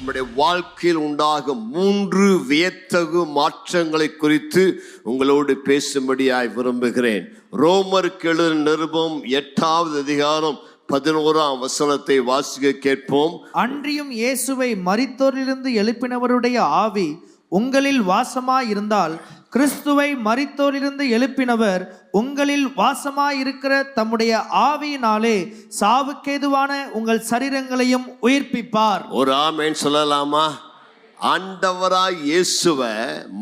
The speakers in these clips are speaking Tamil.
நம்முடைய வாழ்க்கையில் உண்டாகும் 3 வியத்தகு மாற்றங்களை குறித்து உங்களோடு பேசும்படியாய் விரும்புகிறேன். ரோமருக்கு எழுதின நிருபம் 8வது அதிகாரம் 11ஆம் வசனத்தை வாசிக்க கேட்போம். அன்றியும் இயேசுவை மரித்தோரிலிருந்து எழுப்பினவருடைய ஆவி உங்களில் வாசமாயிருந்தால் கிறிஸ்துவை மரித்தோரிலிருந்து எழுப்பினவர் உங்களில் வாசமாயிருக்கிற தம்முடைய ஆவியினாலே சாவுக்கேதுவான உங்கள் சரீரங்களையும் உயிர்ப்பிப்பார். ஒரு ஆமென் சொல்லலாமா? ஆண்டவராய் இயேசுவை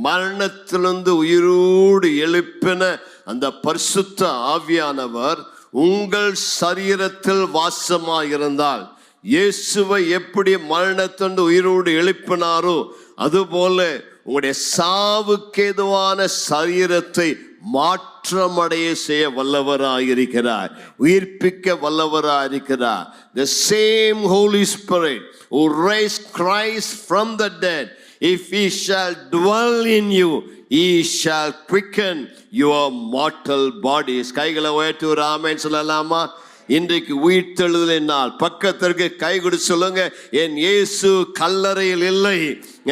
மரணத்திலிருந்து உயிரோடு எழுப்பின அந்த பரிசுத்த ஆவியானவர் உங்கள் சரீரத்தில் வாசமாயிருந்தால், இயேசுவை எப்படி மரணத்திலிருந்து உயிரோடு எழுப்பினாரோ அதுபோல உங்களுடைய சாவுக்கேதுவான சரீரத்தை மாற்றமடைய செய்ய வல்லவராயிருக்கிறார், உயிர்ப்பிக்க வல்லவராயிருக்கிறார். The same Holy Spirit who raised Christ from the dead, if he shall dwell in you, he shall quicken your mortal bodies. கைகளை உயர்த்தி ஒரு ஆமென் சொல்லலாமா? இன்றைக்கு உயிர்த்தெழுதலின் நாள். பக்கத்திற்கு கை கொடுத்து சொல்லுங்க, என் இயேசு கல்லறையில் இல்லை,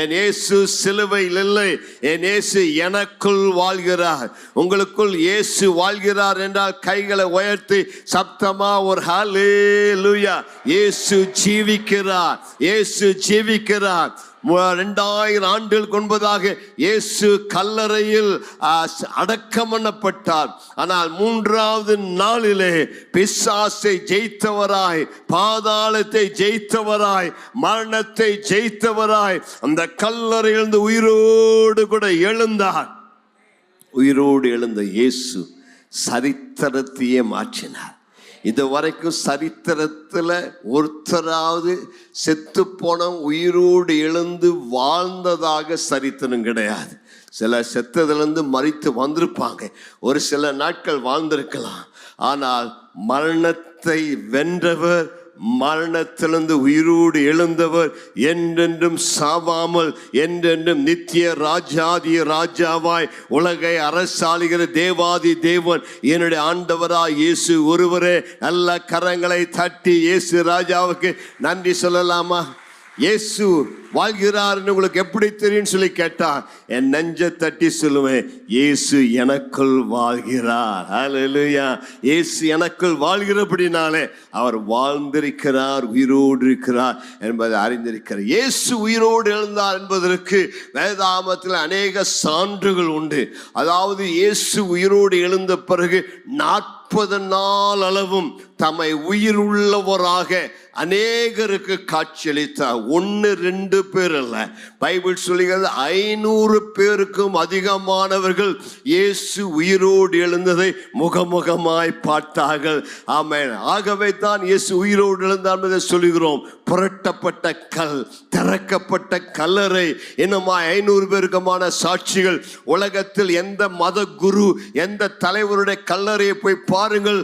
என் இயேசு சிலுவையில் இல்லை, என் இயேசு எனக்குள் வாழ்கிறார். உங்களுக்குள் இயேசு வாழ்கிறார் என்றால் கைகளை உயர்த்தி சப்தமா ஒரு ஹல்லேலூயா. இயேசு ஜீவிக்கிறார், இயேசு ஜீவிக்கிறார். 2000 ஆண்டுகளுக்கு முன்பதாக இயேசு கல்லறையில் அடக்கம் பண்ணப்பட்டார். ஆனால் 3வது நாளிலே பிசாசை ஜெயித்தவராய், பாதாளத்தை ஜெயித்தவராய், மரணத்தை ஜெயித்தவராய் அந்த கல்லறையிலிருந்து உயிரோடு கூட எழுந்தார். உயிரோடு எழுந்த இயேசு சரித்திரத்தையே மாற்றினார். இதுவரைக்கும் சரித்திரத்தில் ஒருத்தராவது செத்து போன உயிரோடு எழுந்து வாழ்ந்ததாக சரித்திரம் கிடையாது. சில செத்ததுலேருந்து மரித்து வந்திருப்பாங்க, ஒரு சில நாட்கள் வாழ்ந்திருக்கலாம். ஆனால் மரணத்தை வென்றவர், மரணத்திலிருந்து உயிரோடு எழுந்தவர், என்றென்றும் சாவாமல் என்றென்றும் நித்திய ராஜாதி ராஜாவாய் உலகை அரசாளுகிற தேவாதி தேவன் என்னுடைய ஆண்டவராய் இயேசு ஒருவரே. நல்ல கரங்களை தட்டி இயேசு ராஜாவுக்கு நன்றி சொல்லலாமா? இயேசு வாழ்கிறார்னு உங்களுக்கு எப்படி தெரியும் சொல்லி கேட்டா, என் நெஞ்ச தட்டி சொல்லுவேன், இயேசு எனக்குள் வாழ்கிறார். ஹல்லேலூயா. இயேசு எனக்குள் வாழ்கிறபடினாலே அவர் வாழ்ந்திருக்கிறார், உயிரோடு இருக்கிறார் என்பதை அறிந்திருக்கிறார். இயேசு உயிரோடு எழுந்தார் என்பதற்கு வேதாகமத்தில் அநேக சான்றுகள் உண்டு. அதாவது இயேசு உயிரோடு எழுந்த பிறகு 40 நாள் அளவும் தம்மை உயிர் உள்ளவராக அநேகருக்கு காட்சியளித்தார். 1-2 பேர் அல்ல, பைபிள் சொல்லுகிறது 500 பேருக்கும் அதிகமானவர்கள் இயேசு உயிரோடு எழுந்ததை முகமுகமாய் பார்த்தார்கள். ஆமென். ஆகவே தான் இயேசு உயிரோடு எழுந்தார் என்பதை சொல்லுகிறோம். புரட்டப்பட்ட கல், திறக்கப்பட்ட கல்லறை, இன்னுமா 500 பேருக்குமான சாட்சிகள். உலகத்தில் எந்த மத குரு, எந்த தலைவருடைய கல்லறையை போய் பாருங்கள்,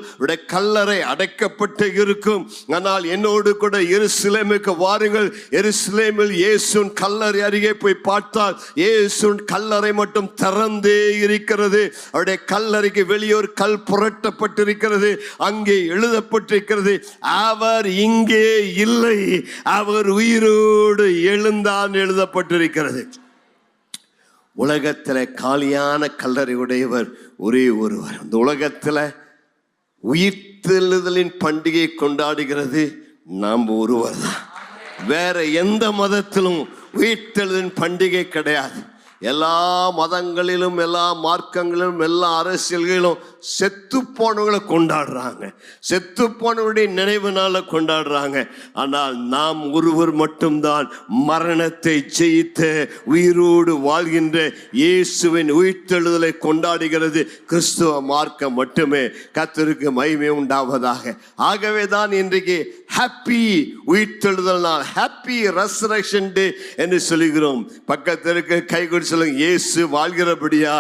கல்லறை அடைக்கப்பட்டு இருக்கும். ஆனால் என்னோடு கூட எருசலேமுக்கு வாருங்கள். எருசலேமில் இயேசுவின் கல்லறை அருகே போய் பார்த்தால் இயேசுவின் கல்லறை மட்டும் திறந்தே இருக்கிறது. அவருடைய கல்லறைக்கு வெளியே ஒரு கல் புரட்டப்பட்டிருக்கிறது. அங்கே எழுதப்பட்டிருக்கிறது, அவர் இங்கே இல்லை, அவர் உயிரோடு எழுந்தான் எழுதப்பட்டிருக்கிறது. உலகத்தில் காலியான கல்லறை உடையவர் ஒரே ஒருவர். அந்த உலகத்தில் உயிர்த்தெழுதலின் பண்டிகை கொண்டாடுகிறது நாம் ஒருவர் தான். வேற எந்த மதத்திலும் உயிர்த்தெழுதலின் பண்டிகை கிடையாது. எல்லா மதங்களிலும், எல்லா மார்க்கங்களிலும், எல்லா அரசியல்களிலும் செத்து போனவங்களை கொண்டாடுறாங்க, செத்து போனவருடைய நினைவு நாளை கொண்டாடுறாங்க. ஆனால் நாம் ஒருவர் மட்டும்தான் மரணத்தை ஜெயித்த உயிரோடு வாழ்கின்ற இயேசுவின் உயிர்த்தெழுதலை கொண்டாடுகிறது கிறிஸ்துவ மார்க்கம் மட்டுமே. கர்த்தருக்கு மகிமை உண்டாவதாக. ஆகவே தான் இன்றைக்கு ஹாப்பி உயிர்த்தெழுதல் நாள், ஹாப்பி ரெசரக்ஷன் டே என்று சொல்லுகிறோம். பக்கத்திற்கு கை கொடுத்து சொல்லுங்க, இயேசு வாழ்கிறபடியா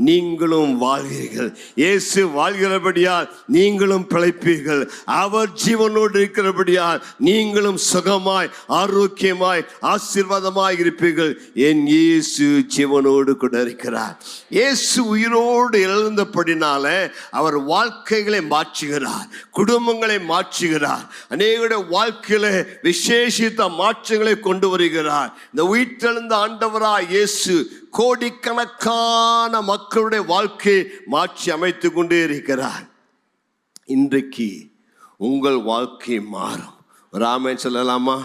நீங்களும் வாழ்வீர்கள். இயேசு பிழைத்து வாழ்கிறபடியால் நீங்களும் பிழைப்பீர்கள். அவர் ஜீவனோடு இருக்கிறபடியால் நீங்களும் சுகமாய் ஆரோக்கியமாய் ஆசீர்வாதமாய் இருப்பீர்கள். என் இயேசு ஜீவனோடு கூட இருக்கிறார். இயேசு உயிரோடு எழுந்தபடினால அவர் வாழ்க்கைகளை மாற்றுகிறார், குடும்பங்களை மாற்றுகிறார், அநேகருடைய வாழ்க்கையில விசேஷித்த மாற்றங்களை கொண்டு வருகிறார். இந்த உயிர்த்தெழுந்த ஆண்டவராய் இயேசு கோடிக்கணக்கான மக்களுடைய வாழ்க்கையை மாற்றி அமைத்து கொண்டே இருக்கிறார். இன்றைக்கு உங்கள் வாழ்க்கை மாறும். ராமன் சொல்லலாமா?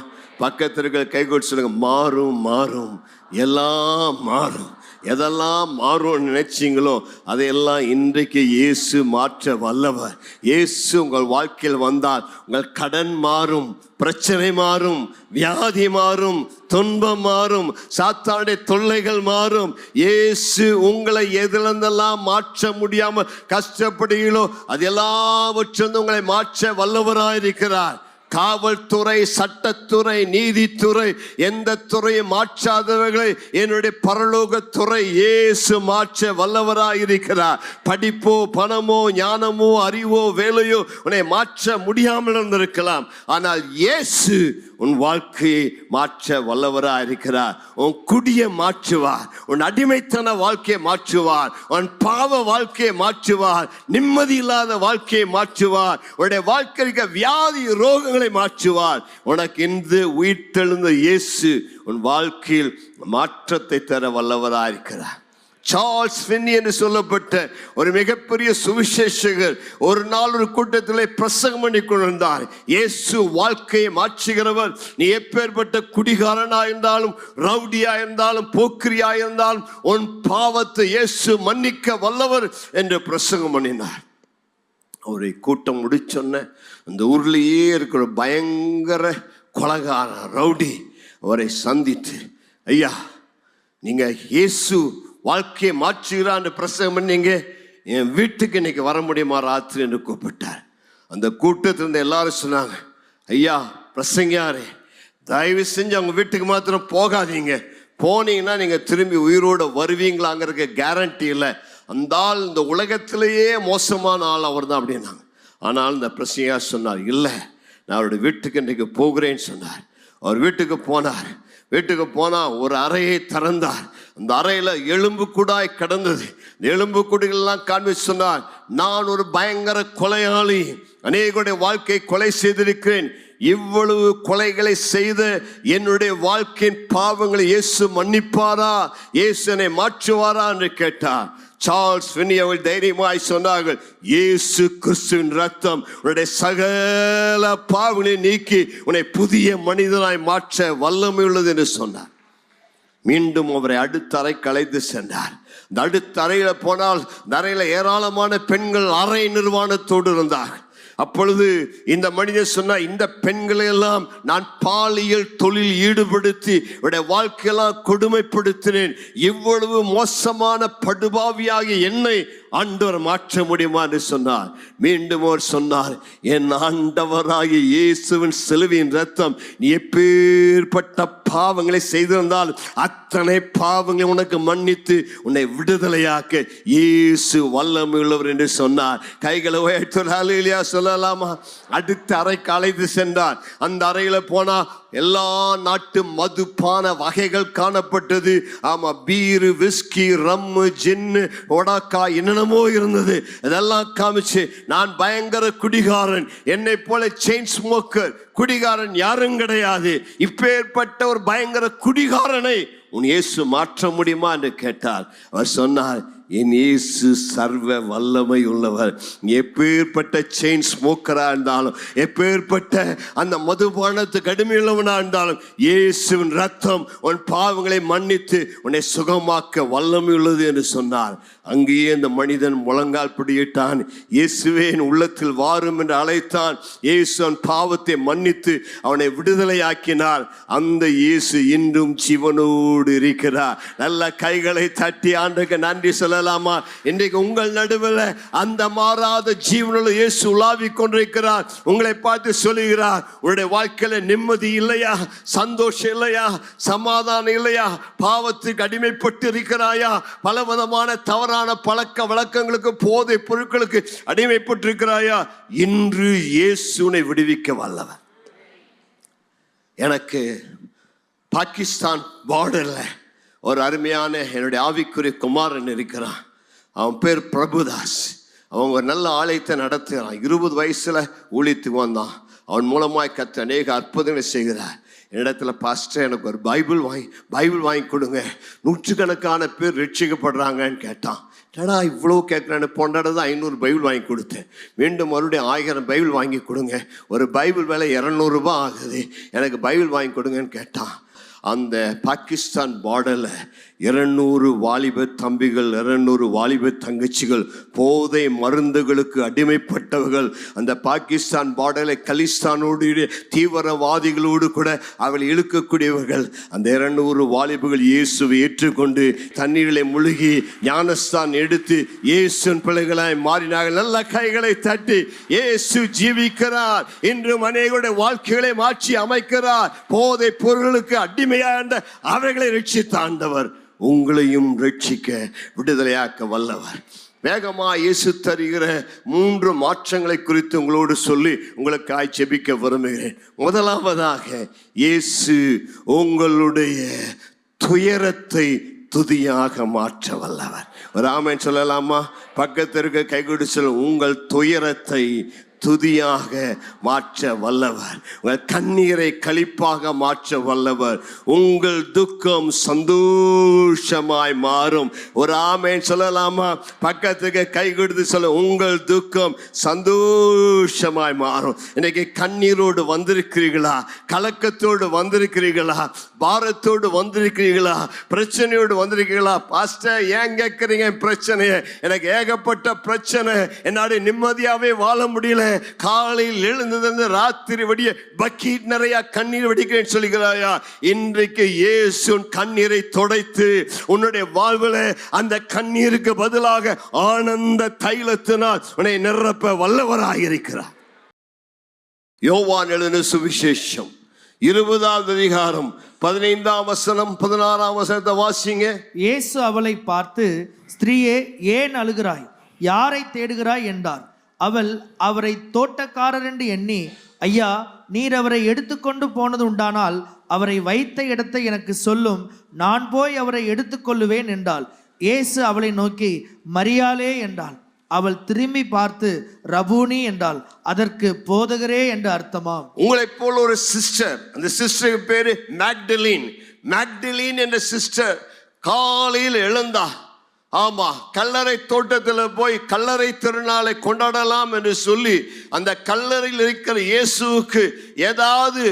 பக்கத்திற்கு கை கொடு சொல்லுங்க. மாறும் மாறும், எல்லாம் மாறும். எதெல்லாம் மாறும் நினைச்சீங்களோ அதையெல்லாம் இன்றைக்கு இயேசு மாற்ற வல்லவர். இயேசு உங்கள் வாழ்க்கையில் வந்தால் உங்கள் கடன் மாறும், பிரச்சனை மாறும், வியாதி மாறும், துன்பம் மாறும், சாத்தானுடைய தொல்லைகள் மாறும். இயேசு உங்களை எதிலிருந்தெல்லாம் மாற்ற முடியாமல் கஷ்டப்படுகிறீர்களோ அது எல்லாவற்றும் உங்களை மாற்ற வல்லவராயிருக்கிறார். காவல்துறை, சட்டத்துறை, நீதித்துறை, எந்த துறையை மாற்றாதவர்களை என்னுடைய பரலோக துறை இயேசு மாற்ற வல்லவராயிருக்கிறார். படிப்போ, பணமோ, ஞானமோ, அறிவோ, வேலையோ உன்னை மாற்ற முடியாமல் இருந்திருக்கலாம். ஆனால் இயேசு உன் வாழ்க்கையை மாற்ற வல்லவராக இருக்கிறார். உன் குடியை மாற்றுவார், உன் அடிமைத்தன வாழ்க்கையை மாற்றுவார், உன் பாவ வாழ்க்கையை மாற்றுவார், நிம்மதி இல்லாத வாழ்க்கையை மாற்றுவார், உன்னுடைய வாழ்க்கைக்கு வியாதி ரோகங்களை மாற்றுவார். உனக்கு இந்த உயிர்த்தெழுந்த இயேசு உன் வாழ்க்கையில் மாற்றத்தை தர வல்லவராக இருக்கிறார். சார்ல்ஸ் ஃபின்னி என்று சொல்லப்பட்ட ஒரு மிகப்பெரிய சுவிசேஷகர் ஒரு நாள் ஒரு கூட்டத்திலே பிரசங்கம் பண்ணி கொண்டிருந்தார். இயேசு வாழ்க்கையை மாற்றுகிறவர். நீ எப்பேற்பட்ட குடிகாரனா இருந்தாலும், ரவுடியா இருந்தாலும், போக்கிரியா இருந்தாலும் உன் பாவத்தை இயேசு மன்னிக்க வல்லவர் என்று பிரசங்கம் பண்ணினார். ஒரு கூட்டம் முடிச்சொன்ன அந்த ஊர்லேயே இருக்கிற பயங்கர கொலைகார ரவுடி அவரை சந்தித்து, ஐயா நீங்க இயேசு வாழ்க்கையை மாற்றுகிறான்னு பிரசங்கம் பண்ணீங்க, என் வீட்டுக்கு இன்னைக்கு வர முடியுமா ராத்திரி என்று கூப்பிட்டார். அந்த கூட்டத்திலிருந்து எல்லாரும் சொன்னாங்க, ஐயா பிரசங்கியாரே தயவு செஞ்சு அவங்க வீட்டுக்கு மாத்திரம் போகாதீங்க, போனீங்கன்னா நீங்க திரும்பி உயிரோடு வருவீங்களாங்கிறதுக்கு கேரண்டி இல்லை. அந்த ஆள் இந்த உலகத்திலேயே மோசமான ஆள் அவர் தான் அப்படின்னாங்க. ஆனால் இந்த பிரசங்கியார் சொன்னார், இல்லை நான் அவருடைய வீட்டுக்கு இன்றைக்கு போகிறேன்னு சொன்னார். அவர் வீட்டுக்கு போனார். வீட்டுக்கு போனால் ஒரு அறையை திறந்தார். அந்த அறையில் எலும்பு கூடாய் கிடந்தது. இந்த எலும்பு கூடுகள்லாம் காண்பிச்சு சொன்னார், நான் ஒரு பயங்கர கொலையாளி, அநேகருடைய வாழ்க்கை கொலை செய்திருக்கிறேன். இவ்வளவு கொலைகளை செய்த என்னுடைய வாழ்க்கையின் பாவங்களை இயேசு மன்னிப்பாரா, இயேசு என்னை மாற்றுவாரா என்று கேட்டார். சார்ல்ஸ் ஃபின்னி அவர்கள் தைரியமாய் சொன்னார்கள், இயேசு கிறிஸ்துவின் ரத்தம் உன்னுடைய சகல பாவங்களை நீக்கி உன்னை புதிய மனிதனாய் மாற்ற வல்லமை உள்ளது என்று சொன்னார். மீண்டும் அவரை அடுத்த அறைக்கு அழைத்து சென்றார். இந்த அடுத்த அறையில போனால் அறையில ஏராளமான பெண்கள் அறை நிர்வாணத்தோடு இருந்தார்கள். அப்பொழுது இந்த மனிதன் சொன்னார், இந்த பெண்களை எல்லாம் நான் பாலியல் தொழில் ஈடுபடுத்தி உடைய வாழ்க்கையெல்லாம் கொடுமைப்படுத்தினேன். இவ்வளவு மோசமான படுபாவியாகி என்னை ஆண்டவர் மாற்ற முடியுமா என்று சொன்னார். மீண்டும் அவர் சொன்னார், என் ஆண்டவராகிய இயேசுவின் சிலுவையின் ரத்தம் நீ எப்பேற்பட்ட பாவங்களை செய்திருந்தால் அத்தனை பாவங்களை உனக்கு மன்னித்து உன்னை விடுதலையாக்க இயேசு வல்லமை உள்ளவர் என்று சொன்னார். கைகளை உயர்த்தி ஹல்லேலூயா சொல்லலாமா? அடுத்த அறைக்கு அழைத்து சென்றார். அந்த அறையில போனா எல்லா நாட்டு மதுபான வகைகள் காணப்பட்டது. ஆமா, பீரு, விஸ்கி, ரம்மு, ஜின்னு, ஒடாக்கா என்னென்னமோ இருந்தது. இதெல்லாம் காமிச்சு, நான் பயங்கர குடிகாரன், என்னை போல செயின் ஸ்மோக்கர், குடிகாரன் யாரும் கிடையாது, இப்பேற்பட்ட ஒரு பயங்கர குடிகாரனை உன் இயேசு மாற்ற முடியுமா என்று கேட்டார். அவர் சொன்னார், என் இயேசு சர்வ வல்லமை உள்ளவர். எப்பேற்பட்ட செயின் ஸ்மோக்கரா இருந்தாலும், எப்பேற்பட்ட அந்த மதுபானத்துக்கு அடிமையுள்ளவனா இருந்தாலும், இயேசுவின் ரத்தம் உன் பாவங்களை மன்னித்து உன்னை சுகமாக்க வல்லமை உள்ளது என்று சொன்னார். அங்கேயே அந்த மனிதன் முழங்கால் பிடியிட்டான். இயேசுவே என் உள்ளத்தில் வாரும் என்று அழைத்தான். இயேசு அவன் பாவத்தை மன்னித்து அவனை விடுதலையாக்கினார். அந்த இயேசு இன்றும் ஜீவனோடு இருக்கிறார். நல்ல கைகளை தட்டி ஆண்டவருக்கு நன்றி சொல்ல சொல்லலாமா? இன்றைக்கு உங்கள் நடுவில் அந்த மாறாத ஜீவனுள்ள இயேசு உலாவிக் கொண்டிருக்கிறார். உங்களை பார்த்து சொல்லுகிறார், உங்களுடைய வாழ்க்கையில நிம்மதி இல்லையா? சந்தோஷம் இல்லையா? சமாதானம் இல்லையா? பாவத்துக்கு அடிமைப்பட்டு இருக்கிறாயா? பலவிதமான தவறான பழக்க வழக்கங்களுக்கு, போதை பொருட்களுக்கு அடிமைப்பட்டு இருக்கிறாயா? இன்று இயேசுனை விடுவிக்க வல்லவர். எனக்கு பாகிஸ்தான் பார்டர்ல ஒரு அருமையான என்னுடைய ஆவிக்குரிய குமாரன் இருக்கிறான். அவன் பேர் பிரபுதாஸ். அவங்க ஒரு நல்ல ஆலயத்தை நடத்துகிறான். 20 வயசுல ஊழியத்துக்கு வந்தான். அவன் மூலமாய் கர்த்தர் அநேக அற்புதங்களை செய்கிறார். என்னிடத்துல பாஸ்டர் எனக்கு ஒரு பைபிள் வாங்கி கொடுங்க, நூற்றுக்கணக்கான பேர் ரட்சிக்கப்படுறாங்கன்னு கேட்டான். ஏடா இவ்வளோ கேட்குறேன்னு போன்றாட தான் 500 பைபிள் வாங்கி கொடுத்தேன். மீண்டும் மறுபடியும் 1000 பைபிள் வாங்கி கொடுங்க, ஒரு பைபிள் விலை 200 ரூபாய் ஆகுது, எனக்கு பைபிள் வாங்கி கொடுங்கன்னு கேட்டான். அந்த பாகிஸ்தான் பார்டரில் 200 வாலிப தம்பிகள், 200 வாலிப தங்கச்சிகள் போதை மருந்துகளுக்கு அடிமைப்பட்டவர்கள் அந்த பாகிஸ்தான் பார்டரில் கலிஸ்தானோடு தீவிரவாதிகளோடு கூட அவள் இழுக்கக்கூடியவர்கள். அந்த 200 வாலிபர்கள் இயேசுவை ஏற்றுக்கொண்டு தண்ணீரிலே முழுகி ஞானஸ்தான் எடுத்து இயேசுவின் பிள்ளைகளாய் மாறினார்கள். நல்ல கைகளை தட்டி இயேசு ஜீவிக்கிறார். இன்றும் அநேகருடைய வாழ்க்கைகளை மாற்றி அமைக்கிறார். போதை பொருளுக்கு அடிமையான அவர்களை ரட்சித்தாண்டவர் உங்களையும் ரட்சிக்க விடுதலையாக்க வல்லவர். வேகமா இயேசு தருகிற 3 மாற்றங்களை குறித்து உங்களோடு சொல்லி உங்களுக்காய் ஜெபிக்க விரும்புகிறேன். முதலாவதாக, இயேசு உங்களுடைய துயரத்தை துதியாக மாற்ற வல்லவர். ஒரு ஆமென் சொல்லலாமா? பக்கத்திற்கு கைகொடு சொல்ல, உங்கள் துயரத்தை துதியாக மாற்ற வல்லவர். உங்கள் கண்ணீரை களிப்பாக மாற்ற வல்லவர். உங்கள் துக்கம் சந்தோஷமாய் மாறும். ஒரு ஆமென் சொல்லலாமா? பக்கத்துக்கு கை கொடுத்து சொல்ல, உங்கள் துக்கம் சந்தோஷமாய் மாறும். இன்னைக்கு கண்ணீரோடு வந்திருக்கிறீர்களா? கலக்கத்தோடு வந்திருக்கிறீர்களா? பாரத்தோடு வந்திருக்கிறீர்களா? பிரச்சனையோடு வந்திருக்கிறீர்களா? பாஸ்டர் ஏன் கேட்குறீங்க பிரச்சனையை? எனக்கு ஏகப்பட்ட பிரச்சனை, என்னால நிம்மதியாவே வாழ முடியல. காலையில் எழுந்தது ராத்திரி வடிய பக்கெட் நிறைய கண்ணீர் வடிக்கிறேன் சொல்லுகிறாயா? இன்றைக்கு இயேசு கண்ணீரை துடைத்து உன்னுடைய வாழ்வில் அந்த கண்ணீருக்கு பதிலாக ஆனந்த தைலத்தினால் உன்னை நிரப்ப வல்லவராக இருக்கிறார். யோவான் எழுதின சுவிசேஷம் 20ஆம் அதிகாரம் 15ஆம் வசனம் 16ஆம் வசனத்தை வாசிங்க. இயேசு அவளை பார்த்து, ஸ்திரீயே, ஏன் அழுகிறாய்? யாரை தேடுகிறாய் என்றார். அவள் அவரை தோட்டக்காரர் என்று எண்ணி, ஐயா, நீர் அவரை எடுத்துக்கொண்டு போனது உண்டானால் அவரை வைத்த இடத்தை எனக்கு சொல்லும், நான் போய் அவரை எடுத்துக்கொள்ளுவேன் என்றாள். இயேசு அவளை நோக்கி, மரியாளே என்றாள். அவள் திரும்பி பார்த்து ரபூனி என்றாள். அதற்கு போதகரே என்று அர்த்தமாம். உங்களைப் போல ஒரு சிஸ்டர், அந்த சிஸ்டருக்கு பேரு மேக்டலின் என்ற சிஸ்டர் காலையில் எழுந்தா. ஆமா, கல்லறை தோட்டத்தில் போய் கல்லறை திருநாளை கொண்டாடலாம் என்று சொல்லி அந்த கல்லறையில் இருக்கிற இயேசுவுக்கு ஏதாவது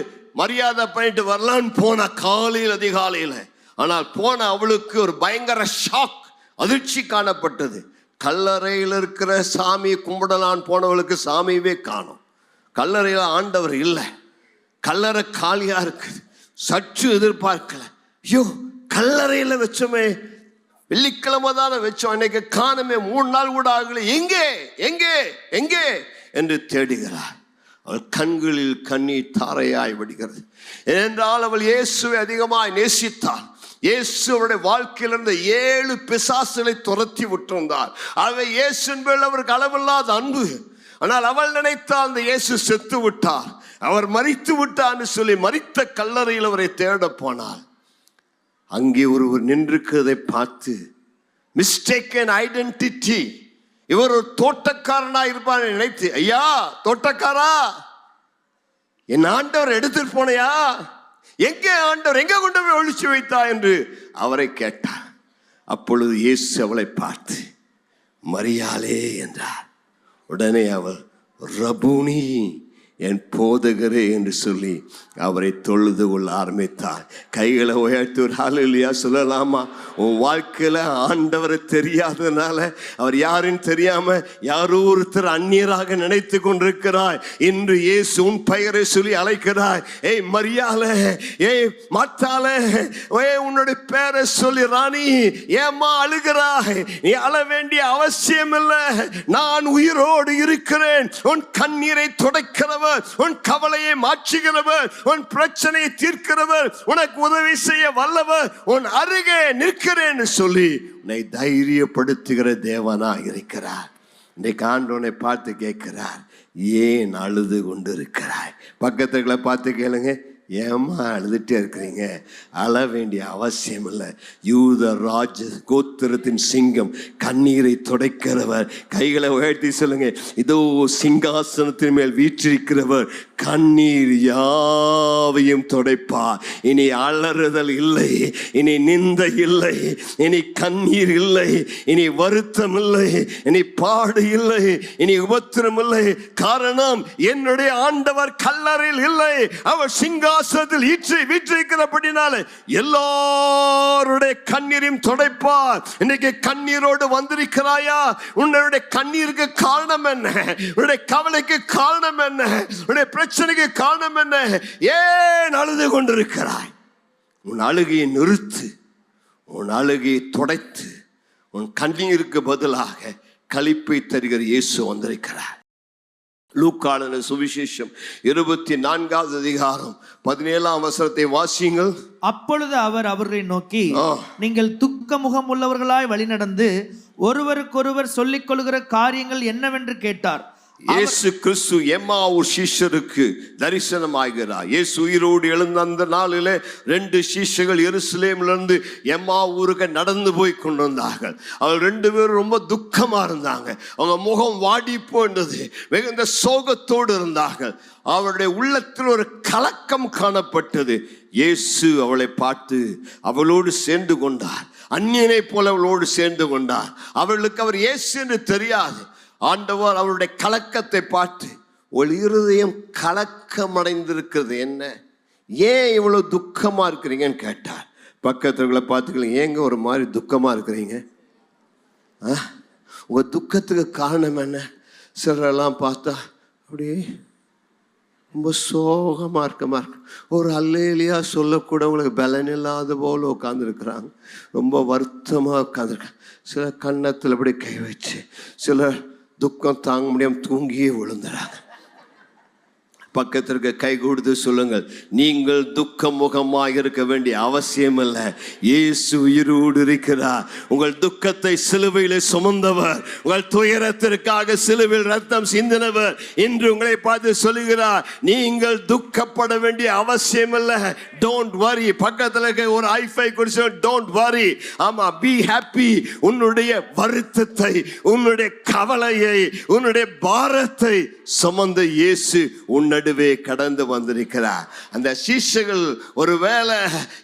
மரியாதை பண்ணிட்டு வரலான்னு போன காலையில் அதிகாலையில். ஆனால் போன அவளுக்கு ஒரு பயங்கர ஷாக், அதிர்ச்சி காணப்பட்டது. கல்லறையில் இருக்கிற சாமியை கும்பிடலான்னு போனவளுக்கு சாமியவே காணும். கல்லறையில் ஆண்டவர் இல்லை, கல்லறை காலியா இருக்குது. சற்று எதிர்பார்க்கல, ஐயோ கல்லறையில் வச்சோமே, வெள்ளிக்கிழமை தானே வச்சோம், இன்னைக்கு காணுமே, 3 நாள் கூட ஆகல, எங்கே எங்கே எங்கே என்று தேடுகிறார். அவள் கண்களில் கண்ணீர் தாரையாய் விடுகிறது. ஏனென்றால் அவள் இயேசுவை அதிகமாய் நேசித்தாள். இயேசு அவருடைய வாழ்க்கையிலிருந்து 7 பிசாசுகளை துரத்தி விட்டிருந்தார். அவை இயேசுவின் மேல் அவருக்கு அளவில்லாத அன்பு. ஆனால் அவள் நினைத்தால் அந்த இயேசு செத்து விட்டார், அவர் மரித்து விட்டான்னு சொல்லி மரித்த கல்லறையில் அவரை தேட போனார். அங்கே ஒருவர் நின்றிருக்கிறதை பார்த்து, மிஸ்டேக்கன் ஐடென்டிட்டி, இவர் ஒரு தோட்டக்காரனா இருப்பார் நினைத்து, ஐயா தோட்டக்காரா, என் ஆண்டவர் எடுத்துட்டு போனையா? எங்கே ஆண்டவர், எங்க கொண்டு போய் ஒழிச்சு வைத்தா என்று அவரை கேட்டார். அப்பொழுது இயேசு அவளை பார்த்து மரியாளே என்றார். உடனே அவள் ரபூனி, என் போதகரே என்று சொல்லி அவரை தொழுது கொள்ள ஆரம்பித்தார். கைகளை உயர்த்தி ஒரு ஹல்லேலூயா சொல்லலாமா? உன் வாழ்க்கையில ஆண்டவரை தெரியாதனால, அவர் யாருன்னு தெரியாம யாரோ ஒருத்தர் அந்நியராக நினைத்து கொண்டிருக்கிறாய். இன்று இயேசு உன் பெயரை சொல்லி அழைக்கிறாய். ஏய் மரியாளே, ஏய் மாத்தாளே, உன்னுடைய பேரை சொல்லி ராணி ஏமா அழுகிறாய்? நீ அழ வேண்டிய அவசியம் இல்லை. நான் உயிரோடு இருக்கிறேன். உன் கண்ணீரை துடைக்கிறவர், உன் கவலையை மாற்றுகிறவர், உன் பிரச்சனையை தீர்க்கிறவர், உனக்கு உதவி செய்ய வல்லவர் உன் அருகே நிற்கிறேன் சொல்லி உன்னை தைரியப்படுத்துகிற தேவனா இருக்கிறார். இன்றைக்கு ஆண்டவனை பார்த்து கேட்கிறார், ஏன் அழுது கொண்டு இருக்கிறாய்? பக்கத்துல பார்த்து கேளுங்க, ஏமா அழுதுட்டே இருக்கிறீங்க? அழ வேண்டிய அவசியம் இல்லை. யூத ராஜ கோத்திரத்தின் சிங்கம், கண்ணீரை துடைக்கிறவர். கைகளை உயர்த்தி சொல்லுங்க, இதோ சிங்காசனத்தின் மேல் வீற்றிருக்கிறவர் கண்ணீர் யாவையும் துடைப்பார். இனி அலறுதல் இல்லை, இனி நிந்தை இல்லை, இனி கண்ணீர் இல்லை, இனி வருத்தம் இல்லை, இனி பாடு இல்லை, இனி உபத்திரம் இல்லை. காரணம், என்னுடைய ஆண்டவர் கல்லறையில் இல்லை, அவர் சிங்காசனத்தில் வீற்றிருக்கிறபடினால எல்லாருடைய கண்ணீரையும் துடைப்பார். இன்னைக்கு கண்ணீரோடு வந்திருக்கிறாயா? உன்னுடைய கண்ணீருக்கு காரணம் என்ன? உன்னுடைய கவலைக்கு காரணம் என்ன? உன்னுடைய பிரச்சனைக்கு காரணம் என்ன? ஏன் அழுது கொண்டிருக்கிறாய்? உன் அழுகையை நிறுத்து, உன் அழுகையை துடைத்து, உன் கண்ணீருக்கு பதிலாக களிப்பை தருகிற இயேசு வந்திருக்கிறார். லூக்கான சுவிசேஷம் 24வது அதிகாரம் 17ஆம் வசனத்தை வாசியுங்கள். அப்பொழுது அவர் அவர்களை நோக்கி, நீங்கள் துக்க முகம் உள்ளவர்களாய் வழிநடந்து ஒருவருக்கொருவர் சொல்லிக் கொள்கிற காரியங்கள் என்னவென்று கேட்டார். இயேசு கிறிஸ்து எம்மாவூர் சீஷருக்கு தரிசனமாகிறார். இயேசு உயிரோடு எழுந்த அந்த நாளிலே 2 சீஷர்கள் எருசலேமிலிருந்து எம்மாவூருக்கு நடந்து போய் கொண்டு வந்தார்கள். அவர்கள் 2 பேரும் ரொம்ப துக்கமா இருந்தாங்க. அவங்க முகம் வாடி போன்றது, மிகுந்த சோகத்தோடு இருந்தார்கள். அவருடைய உள்ளத்தில் ஒரு கலக்கம் காணப்பட்டது. இயேசு அவளை பார்த்து அவளோடு சேர்ந்து கொண்டார். அந்நியனை போல அவளோடு சேர்ந்து கொண்டார். அவர்களுக்கு அவர் இயேசு என்று தெரியாது. ஆண்டவர் அவருடைய கலக்கத்தை பார்த்து, ஒரு இருதயம் கலக்கம் அடைந்திருக்கிறது என்ன, ஏன் இவ்வளவு துக்கமா இருக்கிறீங்கன்னு கேட்டார். பக்கத்துல பார்த்துக்கலாம், ஏங்க ஒரு மாதிரி துக்கமா இருக்கிறீங்க? உங்க துக்கத்துக்கு காரணம் என்ன? சிலரெல்லாம் பார்த்தா அப்படியே ரொம்ப சோகமா இருக்கு. ஒரு அல்லேலியா சொல்லக்கூட உங்களுக்கு பலன் இல்லாத போல உட்காந்துருக்குறாங்க. ரொம்ப வருத்தமா உட்காந்துருக்காங்க. சில கன்னத்தில் அப்படி கை வச்சு, சில துக்கம் தாங்க முடியாம தூங்கியே விழுந்துறாங்க. பக்கத்திற்கு கை கொடுத்து சொல்லுங்கள், நீங்கள் துக்க முகமாக இருக்க வேண்டிய அவசியம் இல்லை. இயேசு உயிரோடு இருக்கிறார். உங்கள் துக்கத்தை சிலுவையிலே சுமந்தவர், உங்கள் துயரத்திற்காக சிலுவையில் ரத்தம் சிந்தினவர் இன்று உங்களை பார்த்து சொல்லுகிறார், நீங்கள் துக்கப்பட வேண்டிய அவசியம் இல்லை. Don't worry. பக்கத்தில் ஒரு ஐஃபை குறிச்சு டோன்ட் வரி. ஆமா, பி ஹாப்பி. உன்னுடைய வருத்தத்தை, உன்னுடைய கவலையை, உன்னுடைய பாரத்தை சுமந்த இயேசு உன் நடுவே கடந்து வந்திருக்கிறார். அந்த சீஷர்கள் ஒருவேளை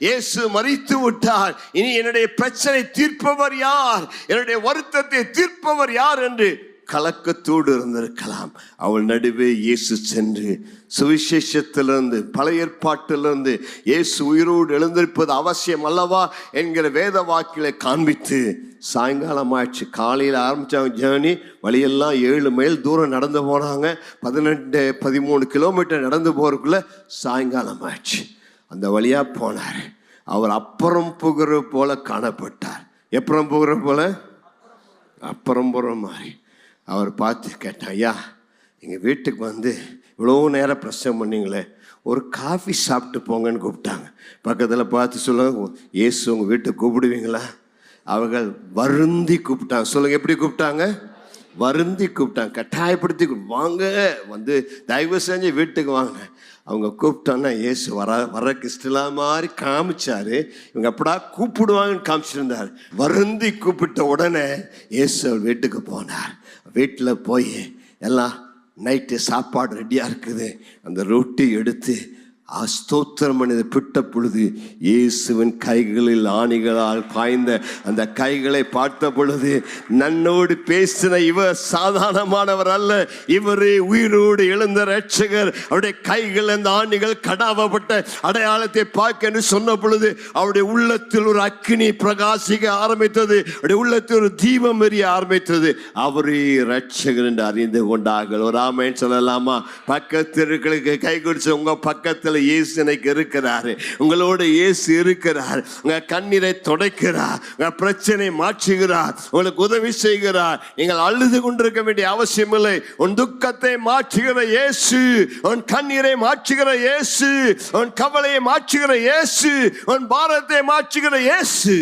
இயேசு மரித்து விட்டார், இனி என்னுடைய பிரச்சனை தீர்ப்பவர் யார், என்னுடைய வருத்தத்தை தீர்ப்பவர் யார் என்று கலக்கத்தோடு இருந்திருக்கலாம். அவள் நடுவே இயேசு சென்று சுவிசேஷத்திலிருந்து, பழைய ஏற்பாட்டிலிருந்து இயேசு உயிரோடு எழுந்திருப்பது அவசியம் அல்லவா என்கிற வேத வாக்கிலே காண்பித்து, சாயங்காலம் ஆயிடுச்சு. காலையில் ஆரம்பித்தாங்க ஜேர்னி. வழியெல்லாம் 7 மைல் தூரம் நடந்து போனாங்க. 13 கிலோமீட்டர் நடந்து போகிறதுக்குள்ள சாயங்காலம் ஆயிடுச்சு. அந்த வழியாக போனார். அவர் அப்புறம் புகிற போல காணப்பட்டார். எப்புறம் புகிற போல, அப்புறம் புகிற மாதிரி. அவர் பார்த்து கேட்டார், ஐயா எங்கள் வீட்டுக்கு வந்து இவ்வளோ நேரம் பிரசங்கம் பண்ணிங்களே, ஒரு காஃபி சாப்பிட்டு போங்கன்னு கூப்பிட்டாங்க. பக்கத்தில் பார்த்து சொல்லுங்க, இயேசு உங்கள் வீட்டுக்கு கூப்பிடுவீங்களா? அவர்கள் வருந்தி கூப்பிட்டாங்க. சொல்லுங்க, எப்படி கூப்பிட்டாங்க? வருந்தி கூப்பிட்டாங்க, கட்டாயப்படுத்தி வாங்க, வந்து தயவு செஞ்சு வீட்டுக்கு வாங்க. அவங்க கூப்பிட்டோன்னா இயேசு வர கிறிஸ்டலா மாதிரி காமிச்சாரு. இவங்க எப்படா கூப்பிடுவாங்கன்னு காமிச்சிருந்தார். வருந்தி கூப்பிட்ட உடனே இயேசு வீட்டுக்கு போனார். வீட்டில் போய் எல்லாம் நைட்டு சாப்பாடு ரெடியாக இருக்குது. அந்த ரொட்டி எடுத்து ஸ்தோத்திரம் பண்ணி பிட்ட பொழுது இயேசுவின் கைகளில் ஆணிகளால் பாய்ந்த அந்த கைகளை பார்த்த பொழுது நன்னோடு பேசின இவர் சாதாரணமானவர் அல்ல, இவரே உயிரோடு எழுந்த இரட்சகர். அவருடைய கைகள் அந்த ஆணிகள் கடாவப்பட்ட அடையாளத்தை பார்க்க என்று சொன்ன பொழுது அவருடைய உள்ளத்தில் ஒரு அக்கினி பிரகாசிக்க ஆரம்பித்தது, அவருடைய உள்ளத்தில் ஒரு தீபம் எரிய ஆரம்பித்தது. அவரே இரட்சகர் என்று அறிந்து கொண்டார்கள். ஒரு ஆமென் சொல்லலாமா? பக்கத்திற்கு கை கொடுத்து, உங்க பக்கத்தில் இயேசு இன்னைக்கு இருக்கிறாரு, உங்களோட இயேசு இருக்கிறார். உங்க கண்ணீரை துடைக்கிறார், உங்க பிரச்சனை மாற்றுகிறார், உங்களுக்கு உதவி செய்கிறார். நீங்கள் அழுது கொண்டிருக்க வேண்டிய அவசியம் இல்லை. உன் துக்கத்தை மாற்றுகிற இயேசு, உன் கண்ணீரை மாற்றுகிற இயேசு, உன் கவலையை மாற்றுகிற இயேசு, உன் பாரத்தை மாற்றுகிற இயேசு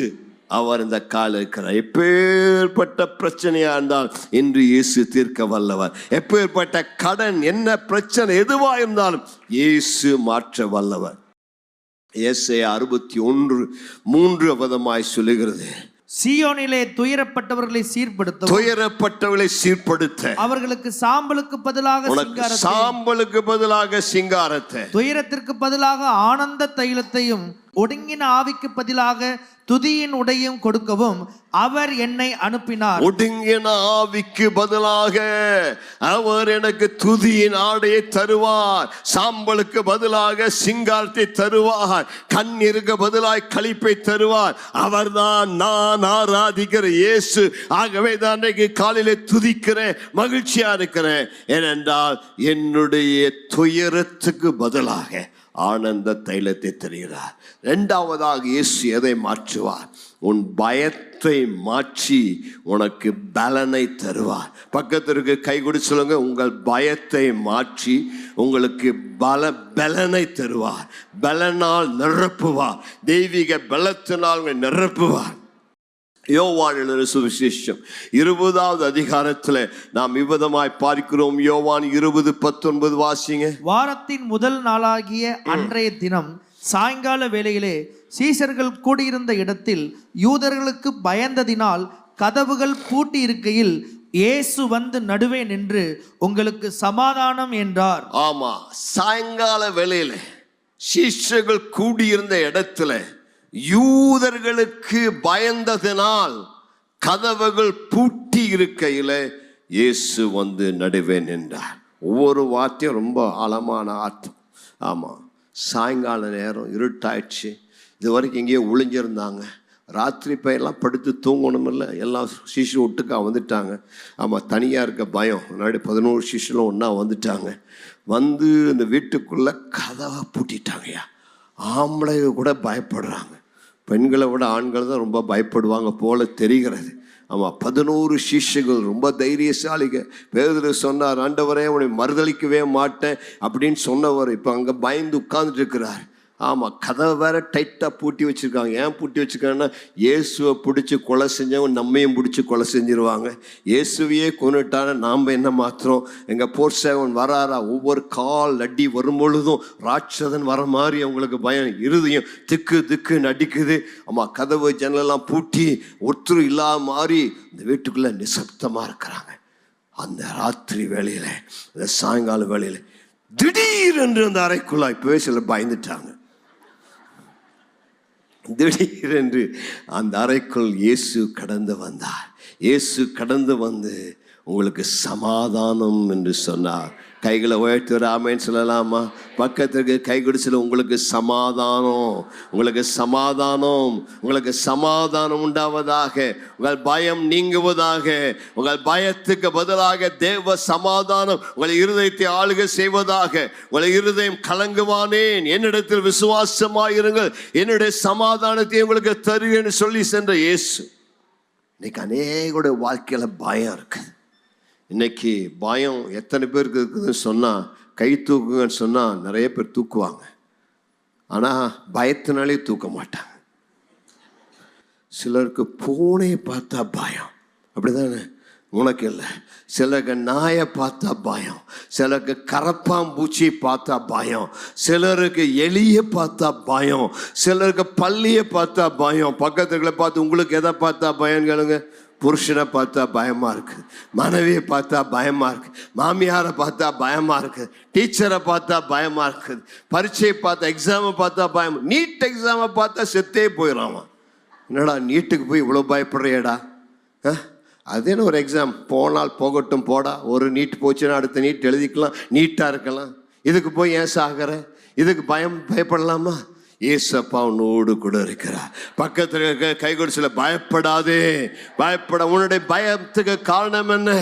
அவர் இந்த கால இருக்கிறார். எப்பேற்பட்ட பிரச்சனையா இருந்தால் இன்று இயேசு தீர்க்க வல்லவர். எப்பேற்பட்ட கடன், என்ன பிரச்சனை எதுவா இருந்தாலும் இயேசு மாற்ற வல்லவர். ஏசாயா 61:3 விதமாய் சொல்லுகிறது, சீயோனிலே துயரப்பட்டவர்களை சீர்படுத்த, துயரப்பட்டவர்களை சீர்படுத்த, அவர்களுக்கு சாம்பலுக்கு பதிலாக சிங்காரத்தை, சாம்பலுக்கு பதிலாக சிங்காரத்தை, துயரத்திற்கு பதிலாக ஆனந்த தைலத்தையும், ஒடுங்கின ஆவிக்கு பதிலாக துதியின் உடையும் கொடுக்கவும் அவர் என்னை அனுப்பினார். ஒடுங்கின ஆவிக்கு பதிலாக அவர் எனக்கு துதியின் ஆடையை தருவார், சாம்பலுக்கு பதிலாக சிங்காரத்தை தருவார், கண்ணீருக்கு பதிலாக களிப்பை தருவார். அவர்தான் நான் ஆராதிக்கிற இயேசு. ஆகவே தான் காலையில துதிக்கிறேன், மகிழ்ச்சியா இருக்கிறேன். ஏனென்றால் என்னுடைய துயரத்துக்கு பதிலாக ஆனந்த தைலத்தை தருகிறார். இரண்டாவதாக இயேசு எதை மாற்றுவார்? உன் பயத்தை மாற்றி உனக்கு பலனை தருவார். பக்கத்திற்கு கை கொடு சொல்லுங்க, உங்கள் பயத்தை மாற்றி உங்களுக்கு பலனை தருவார். பலனால் நிரப்புவார், தெய்வீக பலத்தினால் நிரப்புவார். யோவான் எழுதின சுவிசேஷம் 20வது அதிகாரத்தில் நாம் இவ்விதமாய் பார்க்கிறோம். யோவான் 20:19 வாசிங்க. வாரத்தின் முதல் நாளாகிய அன்றைய தினம் சாயங்கால வேளையிலே சீஷர்கள் கூடியிருந்த இடத்தில் யூதர்களுக்கு பயந்ததினால் கதவுகள் பூட்டி இருக்கையில் இயேசு வந்து நடுவே நின்று, உங்களுக்கு சமாதானம் என்றார். ஆமா, சாயங்கால வேளையில சீஷர்கள் கூடியிருந்த இடத்துல யூதர்களுக்கு பயந்ததினால் கதவுகள் பூட்டி இருக்கையில இயேசு வந்து நடுவே நின்றார். ஒவ்வொரு வார்த்தையும் ரொம்ப ஆழமான அர்த்தம். ஆமா, சாயங்கால நேரம் இருட்டாயிடுச்சு, இது வரைக்கும் எங்கேயோ ஒளிஞ்சிருந்தாங்க. ராத்திரி பையெல்லாம் படுத்து தூங்கணும் இல்லை, எல்லாம் சிசு ஒட்டுக்கா வந்துட்டாங்க. ஆமாம், தனியாக இருக்க பயம். முன்னாடி 11 சிசுலும் ஒன்றா வந்துட்டாங்க. வந்து இந்த வீட்டுக்குள்ளே கதவை பூட்டிட்டாங்கய்யா. ஆம்பளைங்க கூட பயப்படுறாங்க, பெண்களை விட ஆண்கள் தான் ரொம்ப பயப்படுவாங்க போல தெரிகிறது. ஆமாம், 11 சிஷ்யர்கள் ரொம்ப தைரியசாலிங்க. பேதுரு சொன்னார், ஆண்டவரே உன்னை மறுதளிக்கவே மாட்டேன் அப்படின்னு சொன்னவர் இப்போ அங்கே பயந்து உட்கார்ந்துட்டு இருக்கிறார். ஆமாம், கதவை வேற டைட்டாக பூட்டி வச்சுருக்காங்க. ஏன் பூட்டி வச்சுருக்காங்கன்னா, இயேசுவை பிடிச்சி கொலை செஞ்சவங்க நம்மையும் பிடிச்சி கொலை செஞ்சிருவாங்க. இயேசுவையே கொண்டுட்டான நாம் என்ன மாத்திரம்? எங்கள் போர் சேவன் வராரா? ஒவ்வொரு கால் அடி வரும்பொழுதும் ராட்சதன் வர மாதிரி அவங்களுக்கு பயம், இருதயம் திக்கு திக்கு நடிக்குது. ஆமாம், கதவு ஜன்னலெல்லாம் பூட்டி ஒருத்தர் இல்லாத மாதிரி இந்த வீட்டுக்குள்ளே நிசப்தமாக இருக்கிறாங்க. அந்த ராத்திரி வேளையில், அந்த சாயங்கால வேளையில் திடீரென்று அந்த அறைக்குள்ளே இப்போவே சிலர் பயந்துட்டாங்க. திடீரென்று அந்த அறைக்குள் இயேசு கடந்து வந்தார். இயேசு கடந்து வந்து உங்களுக்கு சமாதானம் என்று சொன்னார். கைகளை உயர்த்தி ஒரு ஆமென் சொல்லலாமா? பக்கத்துக்கு கை குடிச்சல, உங்களுக்கு சமாதானம், உங்களுக்கு சமாதானம், உங்களுக்கு சமாதானம் உண்டாவதாக, உங்கள் பயம் நீங்குவதாக, உங்கள் பயத்துக்கு பதிலாக தேவ சமாதானம் உங்கள் இருதயத்தை ஆளுகை செய்வதாக. உங்கள் இருதயம் கலங்குவானேன், என்னிடத்தில் விசுவாசமாயிருங்கள், என்னுடைய சமாதானத்தை உங்களுக்கு தருவேன்னு சொல்லி சென்ற இயேசு. இன்னைக்கு அநேகருடைய வாழ்க்கையில பயம் இருக்கு. இன்னைக்கு பயம் எத்தனை பேருக்கு இருக்குதுன்னு சொன்னால், கை தூக்குங்கன்னு சொன்னால் நிறைய பேர் தூக்குவாங்க. ஆனால் பயத்தினாலே தூக்க மாட்டாங்க. சிலருக்கு பூனையை பார்த்தா பயம், அப்படிதானே? உனக்கு இல்லை. சிலருக்கு நாயை பார்த்தா பயம், சிலருக்கு கரப்பாம்பூச்சியை பார்த்தா பயம், சிலருக்கு எலியை பார்த்தா பயம், சிலருக்கு பள்ளியை பார்த்தா பயம். பக்கத்துக்களை பார்த்து உங்களுக்கு எதை பார்த்தா பயம் கேளுங்க. புருஷனை பார்த்தா பயமா இருக்கு, மனைவியை பார்த்தா பயமா இருக்கு, மாமியாரை பார்த்தா பயமா இருக்கு, டீச்சரை பார்த்தா பயமா இருக்குது, பரீட்சையை பார்த்தா எக்ஸாமை பார்த்தா பயம், நீட் எக்ஸாமை பார்த்தா செத்தே போயிடலாமா. என்னடா நீட்டுக்கு போய் இவ்வளோ பயப்படுறியடா? அதேன்னு ஒரு எக்ஸாம் போனால் போகட்டும் போடா, ஒரு நீட் போச்சுன்னா அடுத்த நீட் எழுதிக்கலாம், நீட்டாக இருக்கலாம். இதுக்கு போய் ஏன் சாகிற? இதுக்கு பயப்படலாமா? ஏசப்பா உன்னோடு கூட இருக்கிறார். பக்கத்தில் இருக்க கைகொடு சொல்ல, பயப்படாதே, பயப்பட. உன்னுடைய பயத்துக்கு காரணம் என்ன?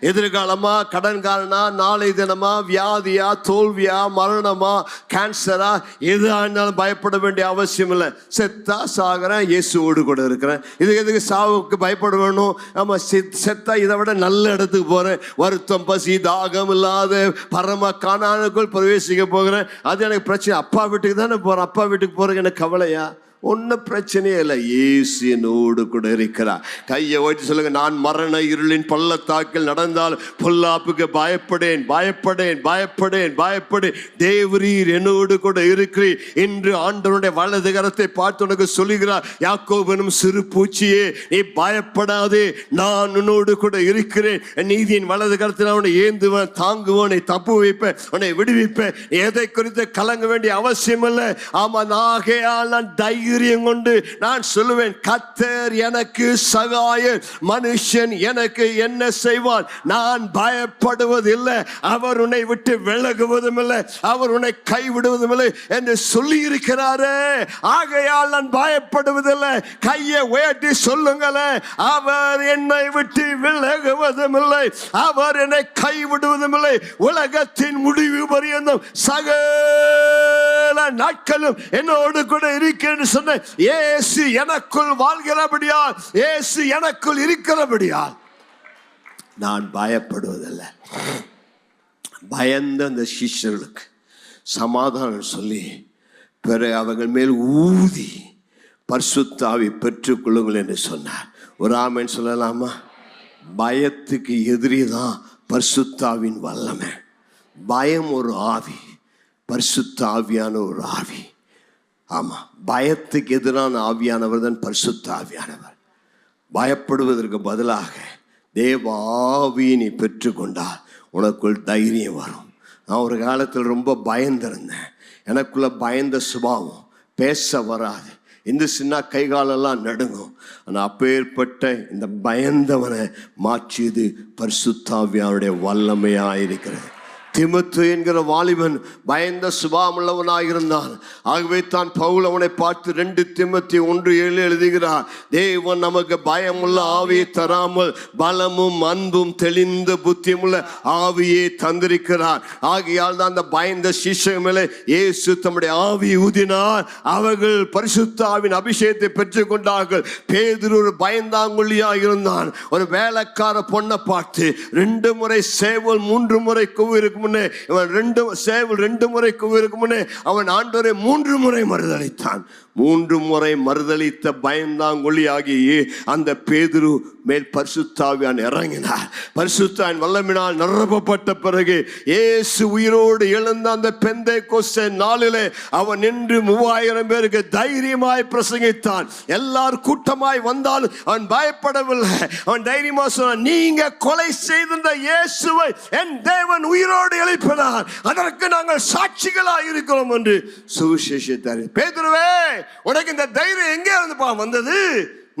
எதிர்காலமா, கடன் காரணமா, நாளை தினமா, வியாதியா, தோல்வியா, மரணமா, கேன்சரா, எது ஆனாலும் பயப்பட வேண்டிய அவசியம் இல்லை. செத்தா சாகிறேன், இயேசுவோடு கூட இருக்கிறேன். எதுக்கு சாவுக்கு பயப்பட வேணும்? ஆமா, செத்தா இதை விட நல்ல இடத்துக்கு போறேன், வருத்தம், பசி, தாகம் இல்லாத பரம கானானுக்குள் பிரவேசிக்க போகிறேன். அது எனக்கு பிரச்சனை. அப்பா வீட்டுக்கு தானே போறேன், அப்பா வீட்டுக்கு போறதுக்கு எனக்கு கவலையா? ஒன்னும் பிரச்சனையே இல்லை. இயேசு என்னோடு கூட இருக்கிறார். கையை ஓட்டி சொல்லுங்க, நான் மரண இருளின் பள்ளத்தாக்கில் நடந்தால் பொல்லாப்புக்கு பயப்படேன், பயப்படேன், பயப்படேன், பயப்படேன். தேவரீர் என்னோடு கூட இருக்கிறீர். இன்று ஆண்டவருடைய வலது கரத்தை பார்த்து உனக்கு சொல்லுகிறார், யாக்கோபனும் சிறு பூச்சியே, நீ பயப்படாதே, நான் உன்னோடு கூட இருக்கிறேன். நீதியின் வலது கரத்தில் உன்னை ஏந்துவேன், தாங்குவேன், உன்னை தப்பு வைப்பேன், உன்னை விடுவிப்பேன். எதை குறித்து கலங்க வேண்டிய அவசியம் இல்லை. ஆமா, ஆகையால் நான் தைரியம் கொண்டு நான் சொல்லுவேன், கர்த்தர் எனக்கு சகாயர், மனுஷன் எனக்கு என்ன செய்வான்? நான் பயப்படுவதில்லை. அவர் உன்னை விட்டு விலகுவதும் இல்லை, அவர் உன்னை கைவிடுவதும் இல்லை என்று சொல்லி இருக்கிறாரே. ஆகையால் நான் பயப்படுவதில்லை. கையை உயர்த்தி சொல்லுங்களேன், அவர் என்னை விட்டு விலகுவதும் இல்லை, அவர் என்னை கைவிடுவதும் இல்லை. உலகத்தின் முடிவு பரியந்தம் சகல நாட்களும் என்னோடு கூட இருக்கிறேன் சொன்ன இயேசு எனக்குள் வாழ்கிறபடியால், இயேசு எனக்குள் இருக்கிறபடியால் நான் பயப்படுவதில்லை. பயந்த அந்த சிஷ்யர்களுக்கு சமாதானம் சொல்லி பிறகு அவர்கள் மேல் ஊதி பரிசுத்த ஆவி பெற்றுக் கொள்ளுங்கள் என்று சொன்னார். ஒரு ஆமென் சொல்லலாமா? பயத்துக்கு எதிரிதான் பரிசுத்த ஆவியின் வல்லமை. பயம் ஒரு ஆவி, பரிசுத்த ஆவியான ஒரு ஆவி. ஆமா, பயத்துக்கு எதிரான ஆவியானவர் தான் பரிசுத்த ஆவியானவர். பயப்படுவதற்கு பதிலாக தேவ ஆவியை நீ பெற்றுக்கொண்டால் உனக்குள் தைரியம் வரும். நான் ஒரு காலத்தில் ரொம்ப பயந்திருந்தேன். எனக்குள்ள பயந்த சுபாவம், பேச வராது, இந்த சின்ன கைகாலெல்லாம் நடுங்கும். ஆனால் அப்பேற்பட்ட இந்த பயந்தவனை மாற்றியது பரிசுத்த ஆவியானுடைய வல்லமையாக இருக்கிறது. திமுத்து என்கிற வாலிபன் பயந்த சுபாவமுள்ளவனாக இருந்தான். ஆகவே தான் பவுல் அவனை பார்த்து 2 திமுத்தி 1:7 எழுதுகிறார், தேவன் நமக்கு பயமுள்ள ஆவியை தராமல் பலமும் அன்பும் தெளிந்த புத்தியுமுள்ள ஆவியை தந்திருக்கிறார். ஆகையால் தான் அந்த பயந்த சிஷ்யர்கள் மேலே இயேசு தம்முடைய ஆவி ஊதினார். அவர்கள் பரிசுத்த ஆவியின் அபிஷேகத்தை பெற்றுக் கொண்டார்கள். பேதுரு ஒரு பயந்தாங்குள்ளியாக இருந்தான். ஒரு வேலைக்கார பொண்ணை பார்த்து 2 முறை சேவல் 3 முறை கூவிருக்கு முன்னே, இவன் 2 முறை கூவிருக்கு முன்னே அவன் ஆண்டவரை 3 முறை மறுதலித்தான். 3 முறை மறுதலித்த பயந்தாங்கொள்ளியாகி அந்த பேதுரு மேல் பரிசுத்த ஆவியான் இறங்கினார். பரிசுத்த ஆவியின் வல்லமையினால் நிரப்பப்பட்ட பிறகு இயேசு உயிரோடு எழுந்த அந்த பெந்தைக்கோஸ்தே நாளிலே அவன் நின்று 3000 பேருக்கு தைரியமாய் பிரசங்கித்தான். எல்லாரும் கூட்டமாய் வந்தாலும் அவன் பயப்படவில்லை. அவன் தைரியமா சொன்னான், நீங்க கொலை செய்திருந்த இயேசுவை என் தேவன் உயிரோடு எழுப்பினார், அதற்கு நாங்கள் சாட்சிகளாக இருக்கிறோம் என்று சுவிசேஷத்தார். பேதுருவே, உனக்கு இந்த தைரியம் எங்கே இருந்து வந்தது?